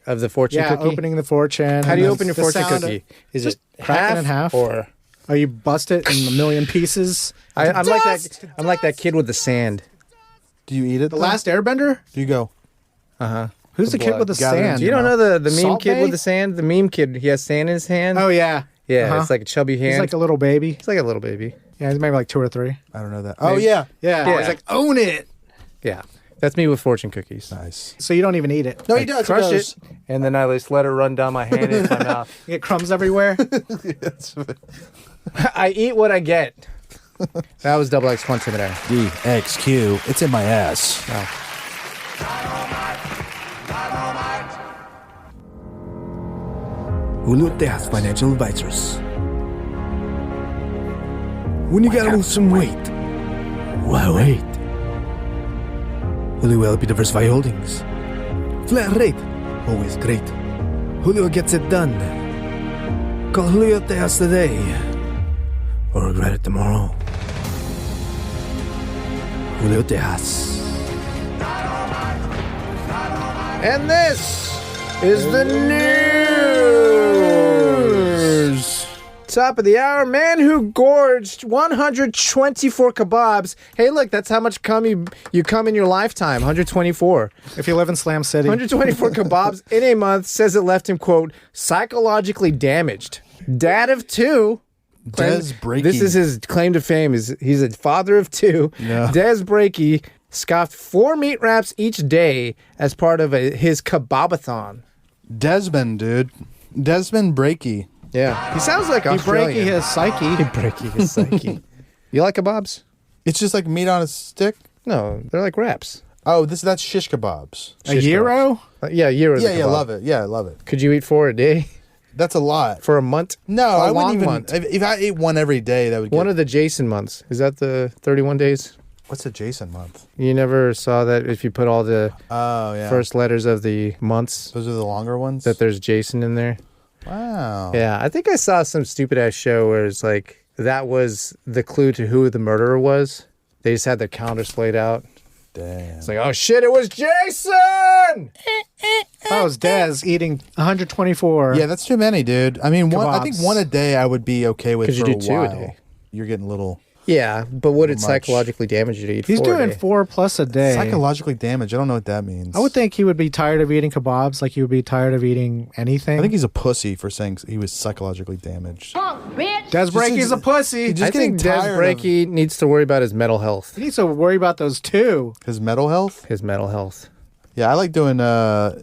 Of the fortune cookie? Opening the fortune. How do you open your fortune sound cookie? Is just it crack it in half? Or Oh, you bust it in a million pieces? I'm like that kid with the sand. Do you eat it? The Last Airbender? Do you go? Who's the kid with the gathered sand? You don't know the meme Salt kid Bae? with the sand? The meme kid, he has sand in his hand. Oh, yeah. Yeah, it's like a chubby hand. He's like a little baby. It's like a little baby. Yeah, he's maybe like 2 or 3. I don't know that. Oh, yeah. Yeah. He's like, own it. Yeah, that's me with fortune cookies. Nice. So you don't even eat it. No, he does. Crush he does. it, and then I just let it run down my hand into my mouth. You get crumbs everywhere. I eat what I get. That was double X Quantimino. DXQ. It's in my ass. Hulu has financial advisors. When you gotta lose some weight, why wait? Hulu will help you diversify your holdings. Flat rate, always great. Julio gets it done. Call Julio Tejas today, or regret it tomorrow. Julio Tejas. And this is the news. Top of the hour, man who gorged 124 kebabs. Hey, look, that's how much you come in your lifetime. 124. If you live in Slam City. 124 kebabs in a month, says it left him, quote, psychologically damaged. Dad of 2. Des Breaky. This is his claim to fame. He's a father of 2. Yeah. Des Breaky scoffed 4 meat wraps each day as part of his kebabathon. Desmond, dude. Desmond Breaky. Yeah. He sounds like He Australian. breaky his psyche. He breaky his psyche. You like kebabs? It's just like meat on a stick. No, they're like wraps. Oh, that's shish kebabs. A gyro? Yeah, gyros. Yeah, love it. Yeah, I love it. Could you eat 4 a day That's a lot. for a month? No, I long wouldn't even. month. If I ate one every day, that would get. One of the Jason months. Is that the 31 days? What's a Jason month? You never saw that if you put all the Oh, yeah. first letters of the months Those are the longer ones? that there's Jason in there? Wow. Yeah, I think I saw some stupid ass show where it's like that was the clue to who the murderer was. They just had the counters laid out. Damn. It's like, oh shit, it was Jason! That was Dez eating 124. Yeah, that's too many, dude. I mean, I think Kebabs. one a day I would be okay with 'Cause you for do a 2 a while. day. You're getting a little Yeah, but would it Much. psychologically damage you to eat He's 4 a doing day? 4 plus a day. psychologically damaged. I don't know what that means. I would think he would be tired of eating kebabs like he would be tired of eating anything. I think he's a pussy for saying he was psychologically damaged. Des Breaky's a pussy. Just I think getting Des tired of Breaky needs to worry about his mental health. He needs to worry about those 2. his mental health. His mental health. Yeah, I like doing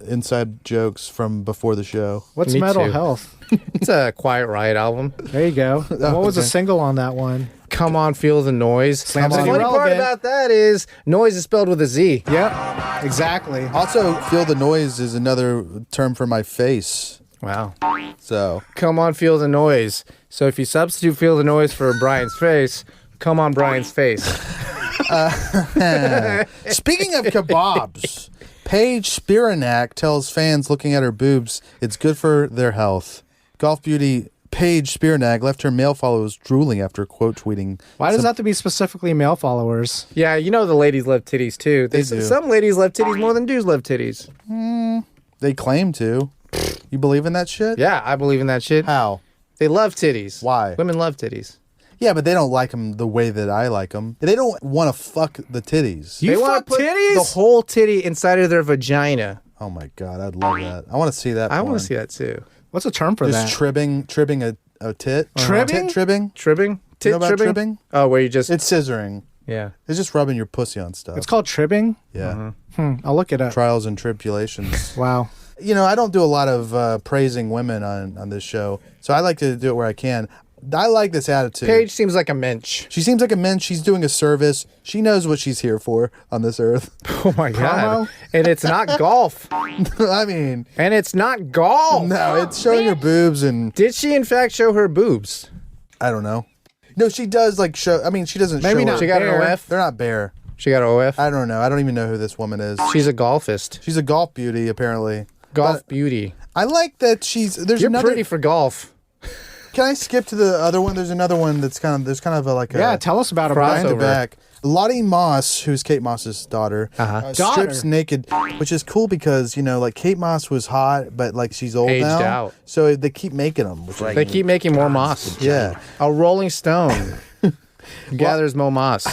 inside jokes from before the show. What's Me mental too. health? It's a Quiet Riot album. There you go. What was the okay. single on that one? Come on, feel the noise. Slams The on funny part irrelevant. about that is noise is spelled with a Z. Yep, exactly. Also, feel the noise is another term for my face. Wow. So Come on, feel the noise. So if you substitute feel the noise for Brian's face, come on Brian's face. speaking of kebabs, Paige Spiranac tells fans looking at her boobs it's good for their health. Golf beauty Paige Spiranac left her male followers drooling after quote tweeting. Why does that have to be specifically male followers? Yeah, you know the ladies love titties too. They do. Some ladies love titties more than dudes love titties. They claim to. You believe in that shit? Yeah, I believe in that shit. How? They love titties. Why? Women love titties. Yeah, but they don't like them the way that I like them. They don't want to fuck the titties. They wanna fuck put titties? the whole titty inside of their vagina. Oh my god, I'd love that. I want to see that. I want porn. to see that too. What's a term for Just that? tribbing a tit. Tribbing? Tit tribbing. Tribbing? Tit You know about tribbing? tribbing? Oh, where you just It's scissoring. yeah. It's just rubbing your pussy on stuff. It's called tribbing? yeah. I'll look it up. Trials and tribulations. Wow. You know, I don't do a lot of praising women on this show, so I like to do it where I can. I like this attitude. Paige seems like a mensch. She seems like a mensch. She's doing a service. She knows what she's here for on this earth. Oh my god. And it's not golf. I mean, And it's not golf. no, it's showing her boobs and Did she in fact show her boobs? I don't know. No, she does like show. I mean, she doesn't. Maybe show not her. She got an bare. OF? They're not bare. She got an OF? I don't know. I don't even know who this woman is. She's a golfist. She's a golf beauty, apparently. Golf But beauty. I like that she's. There's You're another. pretty for golf. Can I skip to the other one? There's another one that's kind of. There's kind of a, like a. Yeah, tell us about it, Brian. Behind the crossover. back. Lottie Moss, who's Kate Moss's daughter, Daughter. strips naked, which is cool because, you know, like Kate Moss was hot, but like she's old Aged now. out. So they keep making them. Which They keep making more moss. Yeah. A Rolling Stone gathers more moss.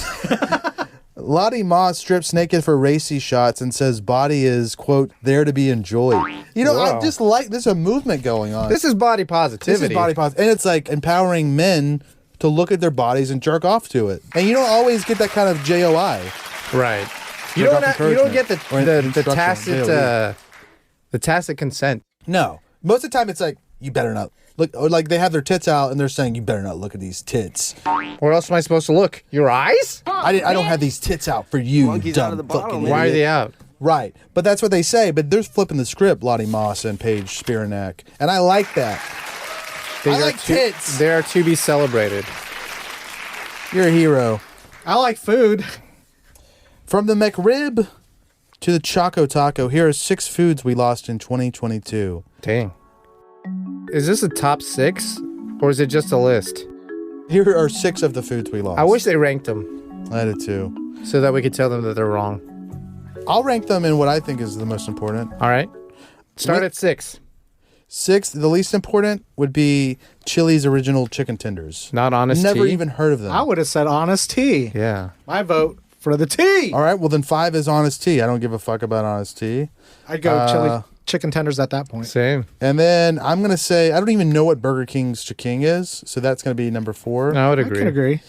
Lottie Moss strips naked for racy shots and says body is, quote, there to be enjoyed. You know, I Wow. just like, there's a movement going on. This is body positivity. This is body positive. And it's like empowering men to look at their bodies and jerk off to it. And you don't always get that kind of JOI. Right. You Jerk off don't get encouragement. Or the instruction, tacit JOE. the tacit consent. No. Most of the time it's like, you better not look, or like they have their tits out and they're saying, you better not look at these tits. Where else am I supposed to look? Your eyes? I don't have these tits out for you, Monkey's you out dumb of the bottle, fucking man. Why are idiot. they out? Right. But that's what they say. But they're flipping the script, Lottie Moss and Paige Spiranac. And I like that. I like tits. They are to be celebrated. You're a hero. I like food. From the McRib to the Choco Taco, here are 6 foods we lost in 2022. Dang. Is this a top 6? Or is it just a list? Here are 6 of the foods we lost. I wish they ranked them I did too. so that we could tell them that they're wrong. I'll rank them in what I think is the most important. All right. Start What- at 6. 6, the least important would be Chili's original chicken tenders. Not honest Never tea? even heard of them. I would have said honest tea. Yeah. My vote for the tea. All right, well then 5 is honest tea. I don't give a fuck about honest tea. I'd go chili chicken tenders at that point. Same. And then I'm going to say, I don't even know what Burger King's King is, so that's going to be number 4. I would I agree. can agree.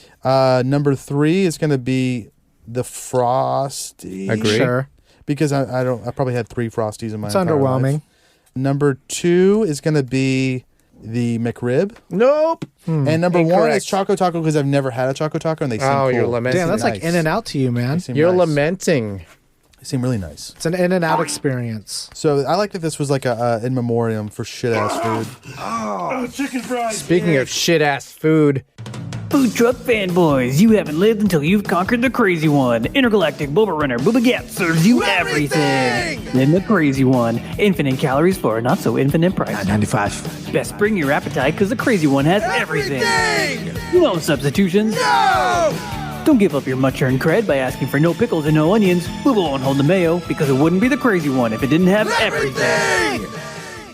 Number 3 is going to be the Frosty. Agree. Sure. Because I probably had 3 Frosties in my It's entire underwhelming. life. Number 2 is going to be the McRib. Nope. And number 1 Incorrect. is Choco Taco because I've never had a Choco Taco and they seem Oh, cool. you're lamenting. Damn, that's like nice. in and out to you, man. They seem You're nice. lamenting. They seem really nice. It's an in and out experience. So I like that this was like a in memoriam for shit ass food. Speaking of shit ass food, Food truck fanboys, you haven't lived until you've conquered the crazy one. Intergalactic Boba Runner Booba Gap serves you everything. Then the crazy one. Infinite calories for a not so infinite price. 95. Best bring your appetite because the crazy one has everything. No substitutions. No! Don't give up your much-earned cred by asking for no pickles and no onions. Booba won't hold the mayo because it wouldn't be the crazy one if it didn't have everything.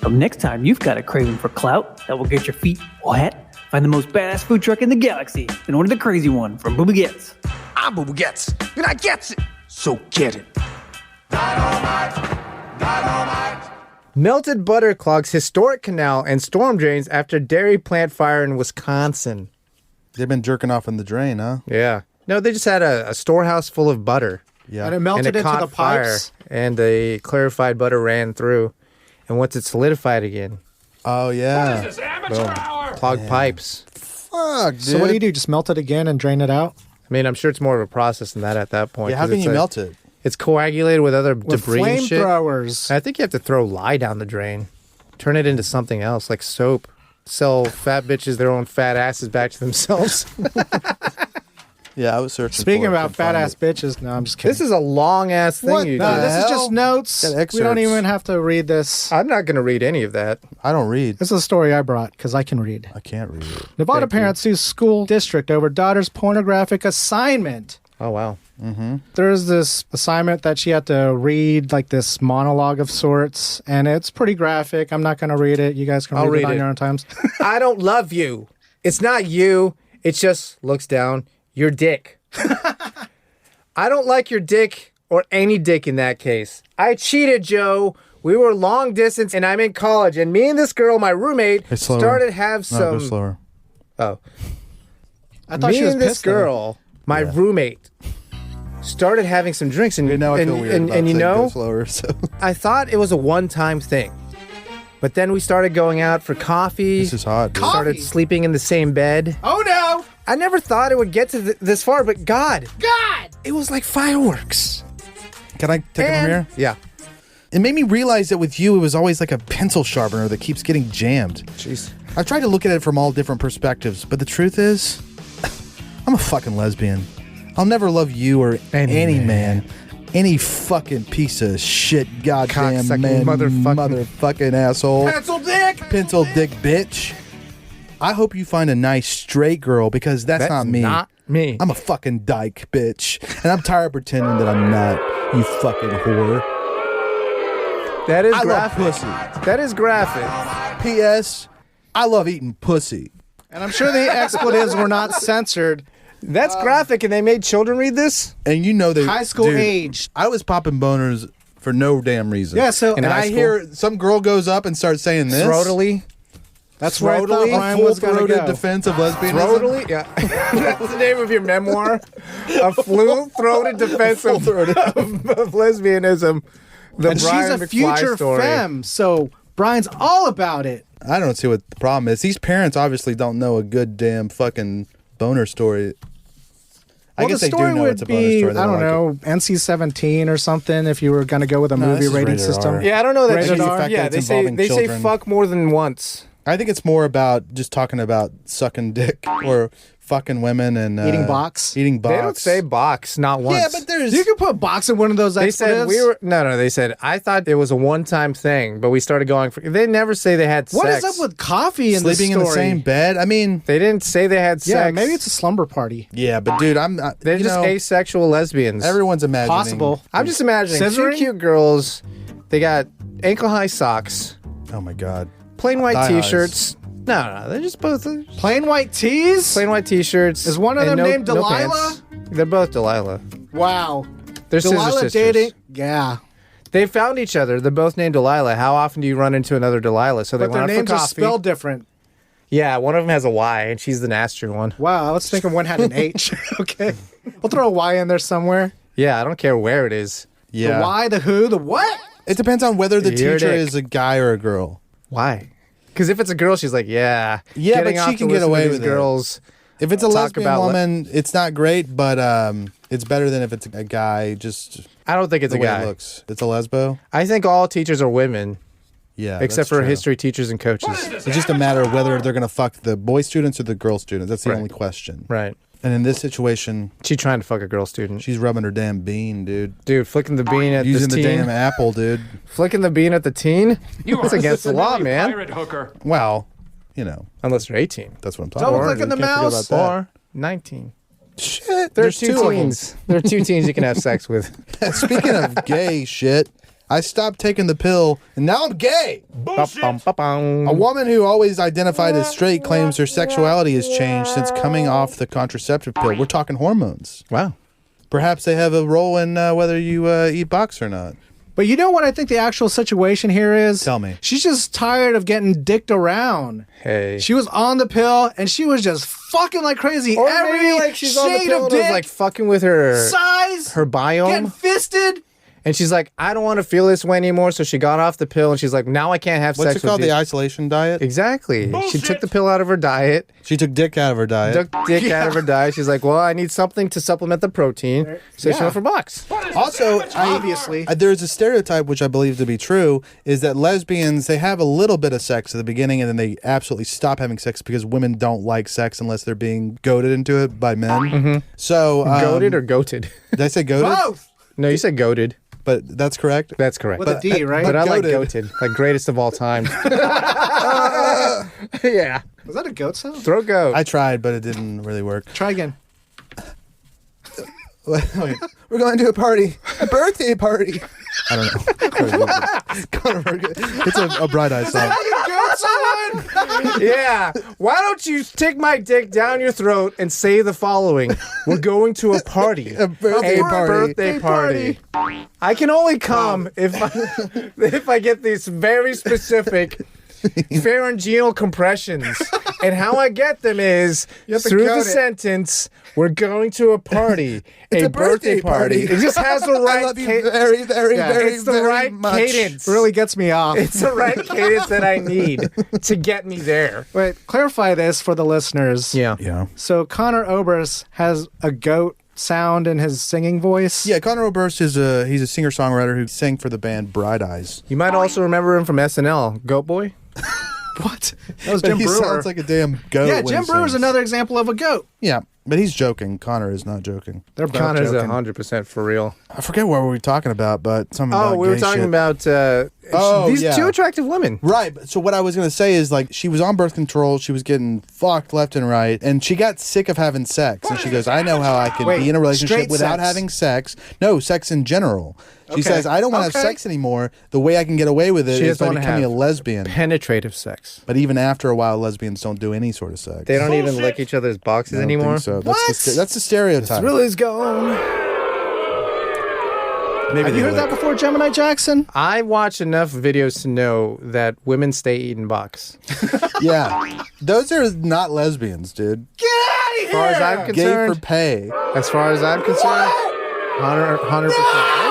So next time you've got a craving for clout that will get your feet wet, find the most badass food truck in the galaxy and order the crazy one from Booba Gets. I'm Booba Gets, and I gets it. So get it. melted butter clogs historic canal and storm drains after dairy plant fire in Wisconsin. They've been jerking off in the drain, huh? Yeah. No, they just had a storehouse full of butter. Yeah. And it melted and it into caught the pipes. fire, and the clarified butter ran through. And once it solidified again, Oh yeah. clogged pipes. Fuck, dude. So what do? Just melt it again and drain it out? I mean, I'm sure it's more of a process than that at that point. Yeah, how 'cause can it's you melt it? It's coagulated with other With debris and shit. flamethrowers. I think you have to throw lye down the drain. Turn it into something else, like soap. Sell fat bitches their own fat asses back to themselves. Yeah, I was searching. Speaking for it, about couldn't fat find ass it. bitches, no, I'm just kidding. This is a long ass thing What you the did. this is hell? just notes. Got We don't excerpts. even have to read this. I'm not going to read any of that. I don't read. This is a story I brought because I can read. I can't read it. Nevada Thank you. parents sue school district over daughter's pornographic assignment. Oh, wow. There's this assignment that she had to read, like this monologue of sorts, and it's pretty graphic. I'm not going to read it. You guys can I'll read read it on it. your own times. I don't love you. It's not you. It just looks down your dick. I don't like your dick or any dick in that case. I cheated, Joe. We were long distance and I'm in college. And me and this girl, my roommate, Hey, slower. started to have No, go some... slower. Oh. I thought Me she was and this pissed at her. girl, my roommate, started having some drinks. And, Okay, now I feel and, weird. and, about and you saying go know, slower. So I thought it was a one-time thing. But then we started going out for coffee. this is hot. Dude. Started sleeping in the same bed. Oh no! I never thought it would get to this far, but God, it was like fireworks. Can I take it from here? Yeah. It made me realize that with you, it was always like a pencil sharpener that keeps getting jammed. Jeez. I've tried to look at it from all different perspectives, but the truth is, I'm a fucking lesbian. I'll never love you or any man. Any fucking piece of shit, goddamn Cocksucking man, motherfucking asshole. Pencil dick! Pencil dick bitch. I hope you find a nice straight girl because that's not me. Not me. I'm a fucking dyke, bitch. And I'm tired of pretending that I'm not, you fucking whore. That is I love graphic. pussy. That is graphic. P.S. I love eating pussy. And I'm sure the expletives were not censored. That's graphic, and they made children read this? And you know they High school dude, age. I was popping boners for no damn reason. Yeah, so In and high I school? hear some girl goes up and starts saying this. Throatally? that's where I thought Throatally, Brian was going to full-throated go. defense of lesbianism. Throatally? Yeah. That's the name of your memoir? A full-throated defense of lesbianism. The And she's Brian a McFly future story. femme, so Brian's all about it. I don't see what the problem is. These parents obviously don't know a good damn fucking boner story. I Well, guess the they do story know would it's a boner be, story. They I don't like know, NC-17 or something if you were going to go with a movie this is rating rated system. R. Yeah, I don't know that. Rated R? fact that Yeah, it's they say involving children. fuck more than once. I think it's more about just talking about sucking dick or fucking women and Eating box. Eating box. They don't say box, not once. Yeah, but there's. You could put box in one of those They expletives. said we were no. They said I thought it was a one-time thing, but we started going for. They never say they had What sex. is up with coffee in sleeping the in story? the same bed. I mean, They didn't say they had sex. Yeah, maybe it's a slumber party. yeah, but dude, They're you just know, asexual lesbians. everyone's imagining. Possible. I'm just imagining two Scissoring? cute girls. They got ankle-high socks, Oh my god. plain white Thigh highs. T-shirts. No, they're just both Plain white tees? plain white T-shirts. Is one of and them no- named no Delilah? pants. They're both Delilah. Wow. They're scissor Delilah sisters. dating? Yeah. They found each other. They're both named Delilah. How often do you run into another Delilah? So they But their went out names for are coffee. spelled different. Yeah, one of them has a Y, and she's the nastier one. Wow, I was thinking one had an H. Okay. We'll throw a Y in there somewhere. Yeah, I don't care where it is. Yeah. The Y, the who, the what? It depends on whether the Your teacher dick. is a guy or a girl. Why? Because if it's a girl, she's like, yeah, Yeah, getting but off she can to get listen to away these with it. girls. If it's a Talk lesbian about woman, it's not great, but it's better than if it's a guy. Just I don't think it's the a way guy. it looks. It's a lesbo. I think all teachers are women, Yeah, except that's for true. history teachers and coaches. It's just a matter of whether they're going to fuck the boy students or the girl students. That's the Right. only question. Right. And in this situation, She's trying to fuck a girl student. she's rubbing her damn bean, dude. Dude, flicking the bean at Using this the teen. damn apple, dude. Flicking the bean at the teen? That's against the law, man. Pirate hooker. Well, you know, Unless they're 18. that's what I'm talking Double about. clicking the Can't forget mouse. about Or 19. that. Shit, There's there's two two of them. teens. There are two teens you can have sex with. Speaking of gay shit, I stopped taking the pill, and now I'm gay. A woman who always identified as straight claims her sexuality has changed since coming off the contraceptive pill. We're talking hormones. Wow. Perhaps they have a role in whether you eat box or not. But you know what I think the actual situation here is? Tell me. She's just tired of getting dicked around. Hey. She was on the pill and she was just fucking like crazy. Or Every maybe like she's on the shade pill of and was dick, like fucking with her size, her biome. getting fisted. And she's like, I don't want to feel this way anymore. So she got off the pill and she's like, now I can't have What's sex it called? with The you. isolation diet? Exactly. She took the pill out of her diet, She took dick out of her diet. took dick out of her diet. She's like, well, I need something to supplement the protein. So she Yeah. went for box. Also, Obviously. there's a stereotype which I believe to be true is that lesbians, they have a little bit of sex at the beginning and then they absolutely stop having sex because women don't like sex unless they're being goaded into it by men. So Goated or goated? did I say goaded? Both. No, you said goaded. But that's correct. That's correct. With a D, right? But I like goated. goated, like greatest of all time. Yeah. Was that a goat sound? Throw goat. I tried, but it didn't really work. Try again. Wait, we're going to a party, a birthday party. I don't know. It's a Bright Eyes song. Yeah. Why don't you stick my dick down your throat and say the following? We're going to a party. A birthday party. Birthday party. I can only come if I get these very specific pharyngeal compressions. And how I get them is have to through cut the it. sentence, we're going to a party. It's a birthday party. It just has the I right love you very, very, very, it's the very right much. cadence. Really gets me off. It's the right cadence that I need to get me there. Wait, clarify this for the listeners. Yeah. So Connor Oberst has a goat sound in his singing voice. Yeah, Connor Oberst he's a singer-songwriter who sang for the band Bright Eyes. You might also remember him from SNL, Goat Boy. What? That was But Jim he Brewer. sounds like a damn goat. Yeah, when Jim he Brewer's sings. another example of a goat. Yeah, But he's joking. Connor is not joking. They're both Connor's joking. 100% for real. I forget what we were talking about, but something about we were gay talking shit. about these two attractive women. Right. So what I was going to say is, like, she was on birth control. She was getting fucked left and right. And she got sick of having sex. And she goes, I know how I can be in a relationship straight without sex. having sex. No, sex in general. She says, I don't want to have Okay. sex anymore. The way I can get away with it She is doesn't by wanna becoming a have lesbian. Penetrative sex. But even after a while, lesbians don't do any sort of sex. They don't even lick each other's boxes I don't anymore. think so. That's the stereotype. Thrill is gone. Maybe Have they you heard lick. that before, Gemini Jackson? I watch enough videos to know that women stay eating box. Yeah. Those are not lesbians, dude. As far as I'm Gay concerned, for pay. as far as I'm concerned, 100%.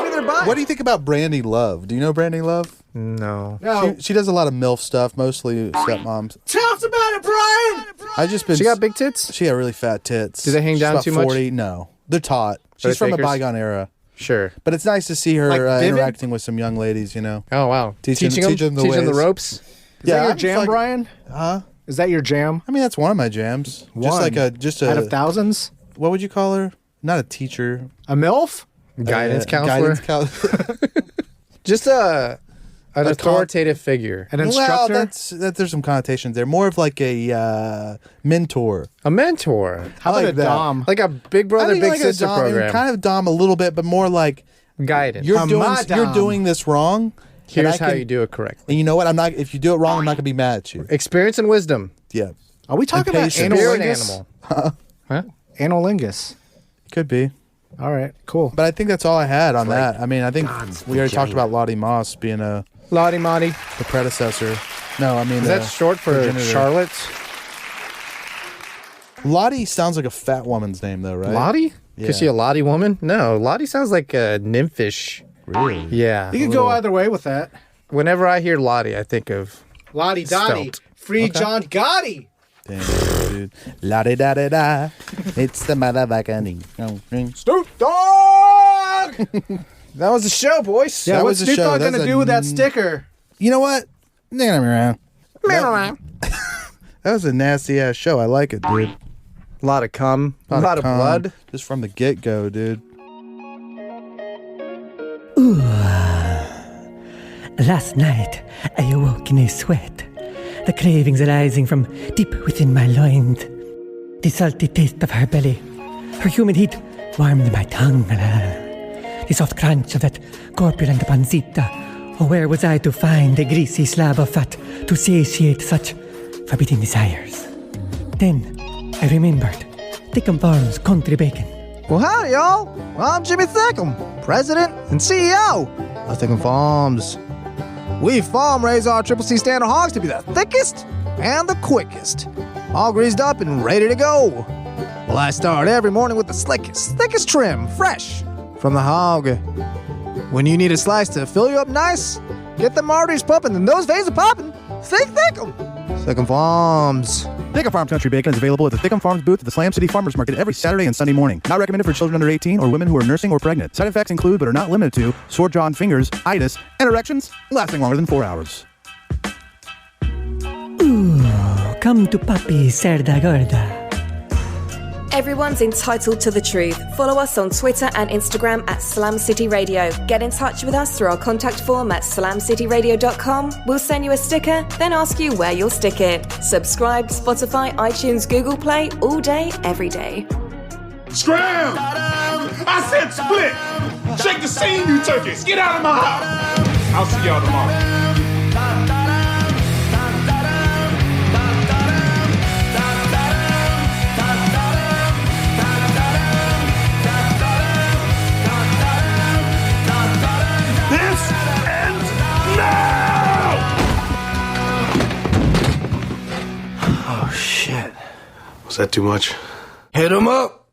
Maybe they're bi. What do you think about Brandy Love? Do you know Brandy Love? No. She does a lot of MILF stuff, mostly stepmoms. Tell us about it, Brian! I just been. She got big tits? She got really fat tits. Do they hang She's down about too much? 40. No, they're taut. Are She's they from a fakers? bygone era. Sure. But it's nice to see her Like Vivid? interacting with some young ladies. You know. Oh, wow. Teaching them the the ways. ropes? Is that your I'm jam, like- Brian? Huh? Is that your jam? I mean, that's one of my jams. Just like a out of thousands? what would you call her? Not a teacher. A MILF? Guidance counselor? Just an authoritative figure. An instructor? Well, there's some connotations there. More of like a mentor. A mentor. How about like a that. dom? Like a Big Brother, I think Big like Sister a dom, program. kind of dom a little bit, but more like Guidance. you're madam. doing this wrong. Here's and I how can- you do it correctly. And you know what? If you do it wrong, I'm not gonna be mad at you. Experience and wisdom. Yeah, Are we talking about patience. Spirit analingus? animal. Analingus. could be. All right, cool. But I think that's all I had on that. I mean, I think we already talked about Lottie Moss being the Lottie Motti. predecessor. No, I mean Is that short for progenitor. Charlotte? Lottie sounds like a fat woman's name, though, right? Lottie? Yeah. Is she a Lottie woman? No, Lottie sounds like a nymphish. Really? Yeah. You can go either way with that. Whenever I hear Lottie, I think of Lottie Dottie. Svelte. Free John Gotti. Damn, dude. La-di da da da. It's the motherfucking. Snoop Dogg! that was the show, boys. Yeah, That what's was a Snoop show. Dogg That's going to a do with that sticker? You know what? That was a nasty ass show. I like it, dude. A lot of cum. A lot of cum, blood. Just from the get go, dude. Last night, I awoke in a sweat, the cravings arising from deep within my loins. The salty taste of her belly, her humid heat warmed my tongue. The soft crunch of that corpulent pancita. Oh, where was I to find a greasy slab of fat to satiate such forbidden desires? Then I remembered Thickum Farms country bacon. Well, howdy, y'all. I'm Jimmy Thickum, President and CEO of Thickum Farms. We farm raise our Triple C standard hogs to be the thickest and the quickest, all greased up and ready to go. Well, I start every morning with the slickest, thickest trim, fresh from the hog. When you need a slice to fill you up nice, get them arteries pumping and those veins are popping. Think Thickum. Thickum Farms. Thickum Farms Country Bacon is available at the Thickum Farms booth at the Slam City Farmers Market every Saturday and Sunday morning. Not recommended for children under 18 or women who are nursing or pregnant. Side effects include, but are not limited to, sore jaw and fingers, itis, and erections lasting longer than 4 hours. Ooh, come to Papi Cerda Gorda. Everyone's entitled to the truth. Follow us on Twitter and Instagram at Slam City Radio. Get in touch with us through our contact form at slamcityradio.com. We'll send you a sticker, then ask you where you'll stick it. Subscribe, Spotify, iTunes, Google Play, all day, every day. Scram! I said split! Shake the scene, you turkeys! Get out of my house! I'll see y'all tomorrow. This ends now! Oh, shit. Was that too much? Hit him up!